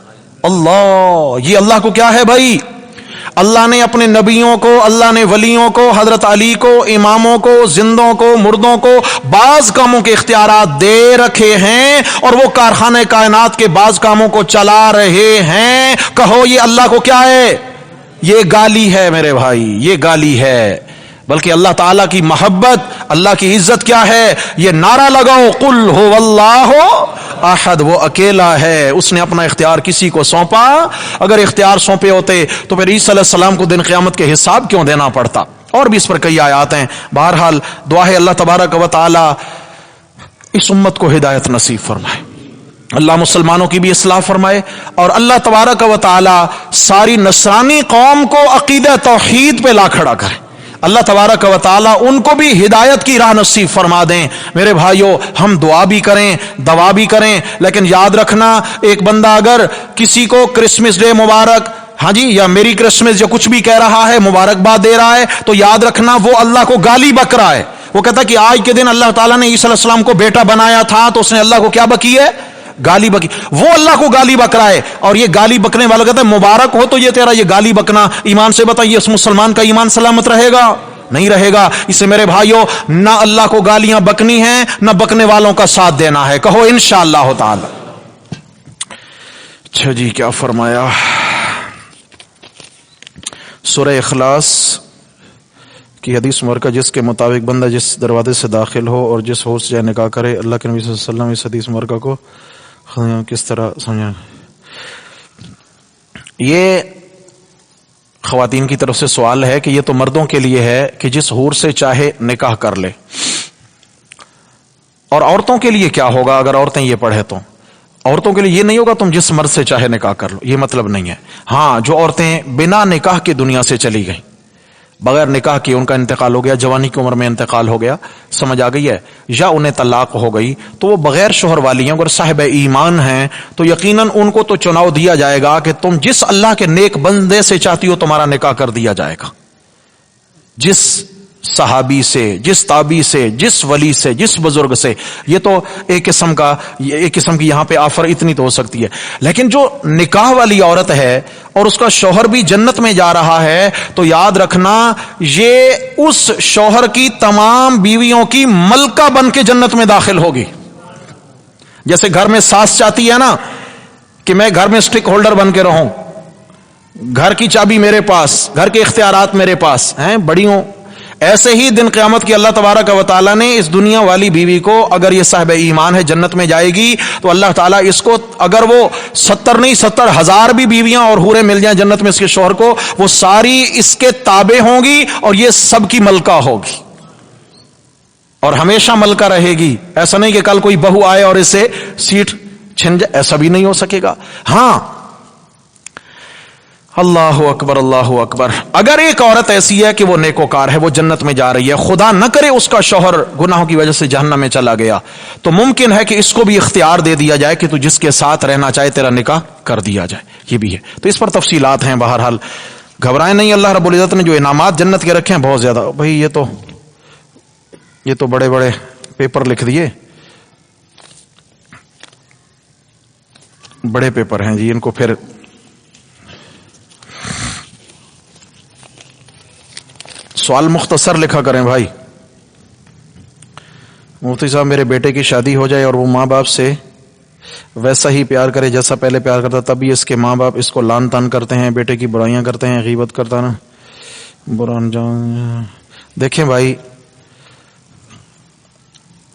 اللہ. یہ اللہ کو کیا ہے بھائی؟ اللہ نے اپنے نبیوں کو، اللہ نے ولیوں کو، حضرت علی کو، اماموں کو، زندوں کو، مردوں کو بعض کاموں کے اختیارات دے رکھے ہیں، اور وہ کارخانہ کائنات کے بعض کاموں کو چلا رہے ہیں. کہو یہ اللہ کو کیا ہے؟ یہ گالی ہے میرے بھائی، یہ گالی ہے. بلکہ اللہ تعالیٰ کی محبت، اللہ کی عزت کیا ہے؟ یہ نعرہ لگاؤ قل هو اللہ احد، وہ اکیلا ہے، اس نے اپنا اختیار کسی کو سونپا. اگر اختیار سونپے ہوتے تو پھر عیسیٰ علیہ السلام کو دن قیامت کے حساب کیوں دینا پڑتا؟ اور بھی اس پر کئی آیات ہیں. بہرحال دعا ہے اللہ تبارک و تعالی اس امت کو ہدایت نصیب فرمائے، اللہ مسلمانوں کی بھی اصلاح فرمائے، اور اللہ تبارک و تعالی ساری نصرانی قوم کو عقیدہ توحید پہ لا کھڑا کرے. اللہ تبارک و تعالی ان کو بھی ہدایت کی راہ نصیب فرما دیں. میرے بھائیو، ہم دعا بھی کریں، دوا بھی کریں، لیکن یاد رکھنا ایک بندہ اگر کسی کو کرسمس ڈے مبارک، ہاں جی، یا میری کرسمس جو کچھ بھی کہہ رہا ہے، مبارکباد دے رہا ہے، تو یاد رکھنا وہ اللہ کو گالی بک رہا ہے. وہ کہتا ہے کہ آج کے دن اللہ تعالیٰ نے عیسیٰ علیہ السلام کو بیٹا بنایا تھا، تو اس نے اللہ کو کیا بکی ہے؟ گالی بکی. وہ اللہ کو گالی بک رہا ہے، اور یہ گالی بکنے والا کہتا ہے مبارک ہو تو یہ تیرا یہ گالی بکنا. ایمان سے بتائیے اس مسلمان کا ایمان سلامت رہے گا؟ نہیں رہے گا. اس سے میرے بھائیوں، نہ اللہ کو گالیاں بکنی ہیں، نہ بکنے والوں کا ساتھ دینا ہے. کہو انشاءاللہ تعالی. اچھا جی، کیا فرمایا؟ سورہ اخلاص کی حدیث مبارکہ جس کے مطابق بندہ جس دروازے سے داخل ہو اور جس حوض سے جائے نکاح کرے، اللہ کے نبی صلی اللہ علیہ وسلم اس حدیث مبارکہ کو کس طرح سمجھا؟ یہ خواتین کی طرف سے سوال ہے کہ یہ تو مردوں کے لیے ہے کہ جس حور سے چاہے نکاح کر لے، اور عورتوں کے لیے کیا ہوگا اگر عورتیں یہ پڑھے تو؟ عورتوں کے لیے یہ نہیں ہوگا تم جس مرد سے چاہے نکاح کر لو، یہ مطلب نہیں ہے. ہاں، جو عورتیں بنا نکاح کی دنیا سے چلی گئیں، بغیر نکاح کے ان کا انتقال ہو گیا، جوانی کی عمر میں انتقال ہو گیا، سمجھ آ گئی ہے، یا انہیں طلاق ہو گئی، تو وہ بغیر شوہر والی ہیں. اگر صاحب ایمان ہیں تو یقیناً ان کو تو چناؤ دیا جائے گا کہ تم جس اللہ کے نیک بندے سے چاہتی ہو تمہارا نکاح کر دیا جائے گا. جس صحابی سے، جس تابعی سے، جس ولی سے، جس بزرگ سے. یہ تو ایک قسم کی یہاں پہ آفر اتنی تو ہو سکتی ہے. لیکن جو نکاح والی عورت ہے اور اس کا شوہر بھی جنت میں جا رہا ہے، تو یاد رکھنا یہ اس شوہر کی تمام بیویوں کی ملکہ بن کے جنت میں داخل ہوگی. جیسے گھر میں ساس چاہتی ہے نا کہ میں گھر میں سٹک ہولڈر بن کے رہوں، گھر کی چابی میرے پاس، گھر کے اختیارات میرے پاس ہیں، بڑی ہوں. ایسے ہی دن قیامت کی اللہ تبارک و تعالیٰ نے اس دنیا والی بیوی کو، اگر یہ صاحب ایمان ہے جنت میں جائے گی تو اللہ تعالیٰ اس کو، اگر وہ 70 نہیں 70,000 بھی بیویاں اور حوریں مل جائیں جنت میں اس کے شوہر کو، وہ ساری اس کے تابع ہوں گی اور یہ سب کی ملکہ ہوگی اور ہمیشہ ملکہ رہے گی. ایسا نہیں کہ کل کوئی بہو آئے اور اسے سیٹ چھن جائے، ایسا بھی نہیں ہو سکے گا. ہاں اللہ اکبر اللہ اکبر، اگر ایک عورت ایسی ہے کہ وہ نیکوکار ہے، وہ جنت میں جا رہی ہے، خدا نہ کرے اس کا شوہر گناہوں کی وجہ سے جہنم میں چلا گیا، تو ممکن ہے کہ اس کو بھی اختیار دے دیا جائے کہ تو جس کے ساتھ رہنا چاہے تیرا نکاح کر دیا جائے. یہ بھی ہے. تو اس پر تفصیلات ہیں. بہرحال گھبرائیں نہیں، اللہ رب العزت نے جو انعامات جنت کے رکھے ہیں بہت زیادہ. بھائی یہ تو بڑے بڑے پیپر لکھ دیے، بڑے پیپر ہیں جی، ان کو پھر سوال مختصر لکھا کریں. بھائی مفتی صاحب میرے بیٹے کی شادی ہو جائے اور وہ ماں باپ سے ویسا ہی پیار کرے جیسا پہلے پیار کرتا، تب بھی اس کے ماں باپ اس کو لان تان کرتے ہیں، بیٹے کی برائیاں کرتے ہیں، غیبت کرتا نا بران جان. دیکھیں بھائی،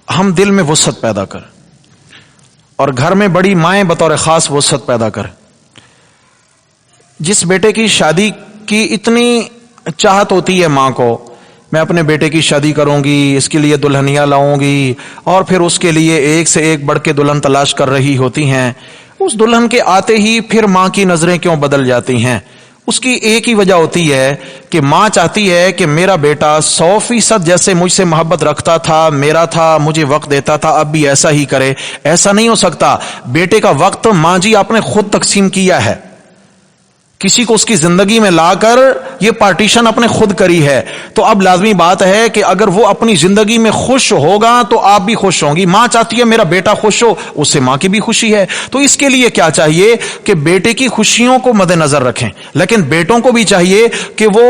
ہم دل میں وسعت پیدا کریں اور گھر میں بڑی مائیں بطور خاص وسعت پیدا کریں. جس بیٹے کی شادی کی اتنی چاہت ہوتی ہے ماں کو، میں اپنے بیٹے کی شادی کروں گی، اس کے لیے دلہنیاں لاؤں گی، اور پھر اس کے لیے ایک سے ایک بڑھ کے دلہن تلاش کر رہی ہوتی ہیں، اس دلہن کے آتے ہی پھر ماں کی نظریں کیوں بدل جاتی ہیں؟ اس کی ایک ہی وجہ ہوتی ہے کہ ماں چاہتی ہے کہ میرا بیٹا 100% جیسے مجھ سے محبت رکھتا تھا، میرا تھا، مجھے وقت دیتا تھا، اب بھی ایسا ہی کرے. ایسا نہیں ہو سکتا. بیٹے کا وقت ماں جی آپ نے خود تقسیم کیا ہے، کسی کو اس کی زندگی میں لا کر یہ پارٹیشن اپنے خود کری ہے. تو اب لازمی بات ہے کہ اگر وہ اپنی زندگی میں خوش ہوگا تو آپ بھی خوش ہوں گی. ماں چاہتی ہے میرا بیٹا خوش ہو، اس سے ماں کی بھی خوشی ہے. تو اس کے لیے کیا چاہیے کہ بیٹے کی خوشیوں کو مد نظر رکھیں، لیکن بیٹوں کو بھی چاہیے کہ وہ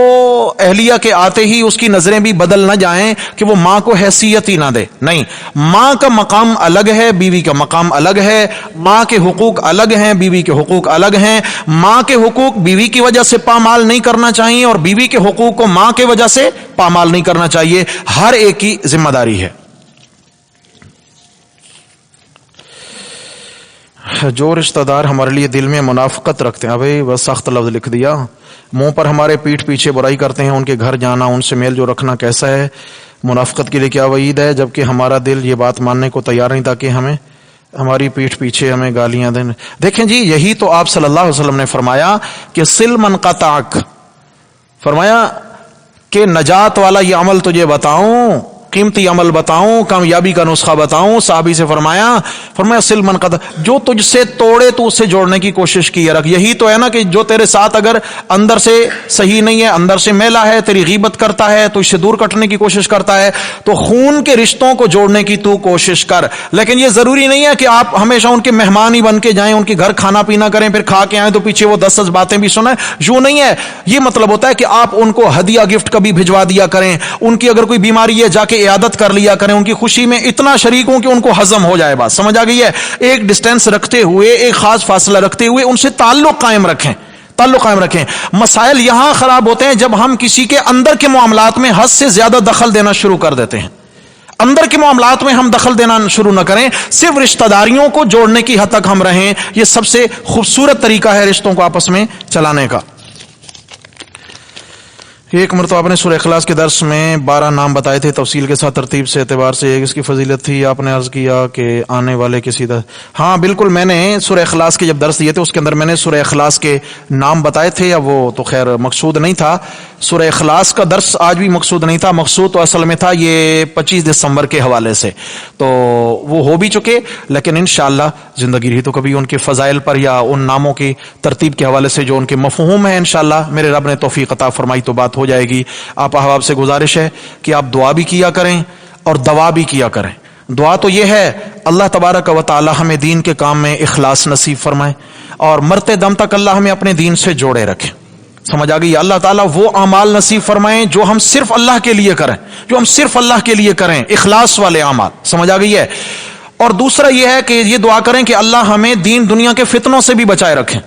اہلیہ کے آتے ہی اس کی نظریں بھی بدل نہ جائیں کہ وہ ماں کو حیثیت ہی نہ دے. نہیں، ماں کا مقام الگ ہے، بیوی کا مقام الگ ہے. ماں کے حقوق الگ ہیں، بیوی کے حقوق الگ ہیں. ماں کے حقوق بیوی کی وجہ سے پامال نہیں کرنا چاہیے اور بیوی کے حقوق کو ماں کی وجہ سے پامال نہیں کرنا چاہیے. ہر ایک کی ذمہ داری ہے. جو رشتہ دار ہمارے لیے دل میں منافقت رکھتے ہیں، بھائی بس سخت لفظ لکھ دیا، منہ پر ہمارے پیٹھ پیچھے برائی کرتے ہیں، ان کے گھر جانا، ان سے میل جو رکھنا کیسا ہے؟ منافقت کے لیے کیا وعید ہے؟ جبکہ ہمارا دل یہ بات ماننے کو تیار نہیں تاکہ ہمیں ہماری پیٹھ پیچھے ہمیں گالیاں دیں. دیکھیں جی، یہی تو آپ صلی اللہ علیہ وسلم نے فرمایا کہ سل من قطعک، فرمایا کہ نجات والا یہ عمل تجھے بتاؤں، قیمتی عمل بتاؤں، کامیابی کا نسخہ بتاؤں. صحابی سے فرمایا سل من قطع، جو تجھ سے توڑے تو اس سے جوڑنے کی کوشش کی رکھ. یہی تو ہے نا کہ جو تیرے ساتھ اگر اندر سے صحیح نہیں ہے، اندر سے میلا ہے، تیری غیبت کرتا ہے، تو اس سے دور کٹنے کی کوشش کرتا ہے، تو خون کے رشتوں کو جوڑنے کی تو کوشش کر. لیکن یہ ضروری نہیں ہے کہ آپ ہمیشہ ان کے مہمان ہی بن کے جائیں، ان کے گھر کھانا پینا کریں، پھر کھا کے آئیں تو پیچھے وہ 10 باتیں بھی سنیں. یوں نہیں ہے. یہ مطلب ہوتا ہے کہ آپ ان کو ہدیہ گفٹ کبھی بھجوا دیا کریں، ان کی اگر کوئی بیماری ہے جا کے عیادت کر لیا کریں، ان کی خوشی میں اتنا شریک ہوں کہ ان کو ہضم ہو جائے. بات سمجھ آ گئی ہے؟ ایک ڈسٹینس رکھتے ہوئے، ایک خاص فاصلہ رکھتے ہوئے ان سے تعلق قائم رکھیں. مسائل یہاں خراب ہوتے ہیں جب ہم کسی کے اندر کے معاملات میں حد سے زیادہ دخل دینا شروع کر دیتے ہیں. اندر کے معاملات میں ہم دخل دینا شروع نہ کریں، صرف رشتہ داریوں کو جوڑنے کی حد تک ہم رہیں. یہ سب سے خوبصورت طریقہ ہے رشتوں کو آپس میں چلانے کا. ایک مرتبہ آپ نے سورہ اخلاص کے درس میں 12 نام بتائے تھے تفصیل کے ساتھ، ترتیب سے اعتبار سے. ایک اس کی فضیلت تھی، آپ نے عرض کیا کہ آنے والے کسی ہاں بالکل، میں نے سورہ اخلاص کے جب درس دیے تھے اس کے اندر میں نے سورہ اخلاص کے نام بتائے تھے. اب وہ تو خیر مقصود نہیں تھا، سورہ اخلاص کا درس آج بھی مقصود نہیں تھا. مقصود تو اصل میں تھا یہ 25 دسمبر کے حوالے سے، تو وہ ہو بھی چکے، لیکن انشاءاللہ زندگی رہی تو کبھی ان کے فضائل پر یا ان ناموں کی ترتیب کے حوالے سے جو ان کے مفہوم ہیں انشاءاللہ میرے رب نے توفیق عطا فرمائی تو بات ہو جائے گی. آپ احباب سے گزارش ہے کہ آپ دعا بھی کیا کریں اور دوا بھی کیا کریں. دعا تو یہ ہے اللہ تبارک و تعالی ہمیں دین کے کام میں اخلاص نصیب فرمائے اور مرتے دم تک اللہ ہمیں اپنے دین سے جوڑے رکھے. سمجھ آ گئی؟ اللہ تعالیٰ وہ اعمال نصیب فرمائیں جو ہم صرف اللہ کے لیے کریں، جو ہم صرف اللہ کے لیے کریں، اخلاص والے اعمال. سمجھ آ گئی ہے؟ اور دوسرا یہ ہے کہ یہ دعا کریں کہ اللہ ہمیں دین دنیا کے فتنوں سے بھی بچائے رکھیں.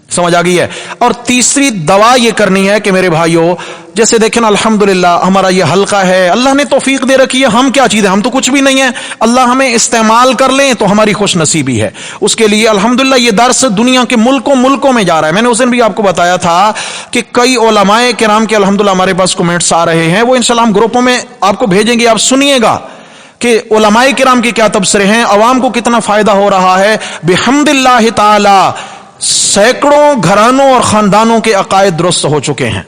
سمجھ آ گئی ہے؟ اور تیسری دوا یہ کرنی ہے کہ میرے بھائیوں، جیسے دیکھیں نا الحمدللہ ہمارا یہ حلقہ ہے، اللہ نے توفیق دے رکھی ہے، ہم کیا چیز ہے، ہم تو کچھ بھی نہیں ہیں، اللہ ہمیں استعمال کر لیں تو ہماری خوش نصیبی ہے۔ اس کے لیے الحمدللہ یہ درس دنیا کے ملکوں میں جا رہا ہے۔ میں نے اس دن بھی آپ کو بتایا تھا کہ کئی علماء کرام کے الحمدللہ ہمارے پاس کمنٹس آ رہے ہیں، وہ انشاءاللہ ہم گروپوں میں آپ کو بھیجیں گے، آپ سنیے گا کہ علماء کرام کے کیا تبصرے ہیں، عوام کو کتنا فائدہ ہو رہا ہے بحمد اللہ تعالی۔ سینکڑوں گھرانوں اور خاندانوں کے عقائد درست ہو چکے ہیں،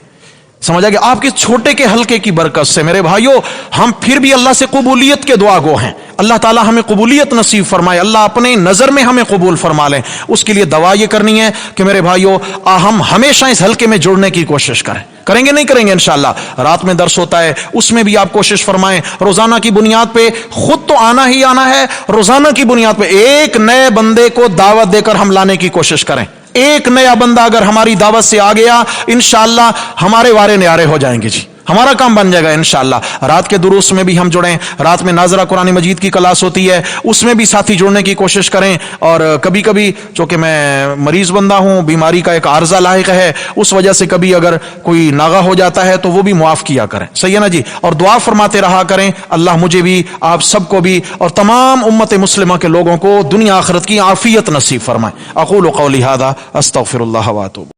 سمجھا کہ آپ کے چھوٹے کے حلقے کی برکت سے۔ میرے بھائیو، ہم پھر بھی اللہ سے قبولیت کے دعا گو ہیں، اللہ تعالی ہمیں قبولیت نصیب فرمائے، اللہ اپنے نظر میں ہمیں قبول فرما لیں۔ اس کے لیے دعا یہ کرنی ہے کہ میرے بھائیو ہم ہمیشہ اس حلقے میں جڑنے کی کوشش کریں گے، نہیں کریں گے انشاءاللہ۔ رات میں درس ہوتا ہے، اس میں بھی آپ کوشش فرمائیں، روزانہ کی بنیاد پہ خود تو آنا ہی آنا ہے، روزانہ کی بنیاد پہ ایک نئے بندے کو دعوت دے کر ہم لانے کی کوشش کریں۔ ایک نیا بندہ اگر ہماری دعوت سے آ گیا، انشاءاللہ ہمارے وارے نیارے ہو جائیں گے، جی ہمارا کام بن جائے گا انشاءاللہ۔ رات کے دروس میں بھی ہم جڑیں، رات میں ناظرہ قرآن مجید کی کلاس ہوتی ہے، اس میں بھی ساتھی جڑنے کی کوشش کریں۔ اور کبھی کبھی چونکہ میں مریض بندہ ہوں، بیماری کا ایک عارضہ لاحق ہے، اس وجہ سے کبھی اگر کوئی ناغہ ہو جاتا ہے تو وہ بھی معاف کیا کریں، صحیح ہے نا جی، اور دعا فرماتے رہا کریں، اللہ مجھے بھی، آپ سب کو بھی، اور تمام امت مسلمہ کے لوگوں کو دنیا آخرت کی عافیت نصیب فرمائے۔ اقول قولی ھذا استغفر اللہ واتوب۔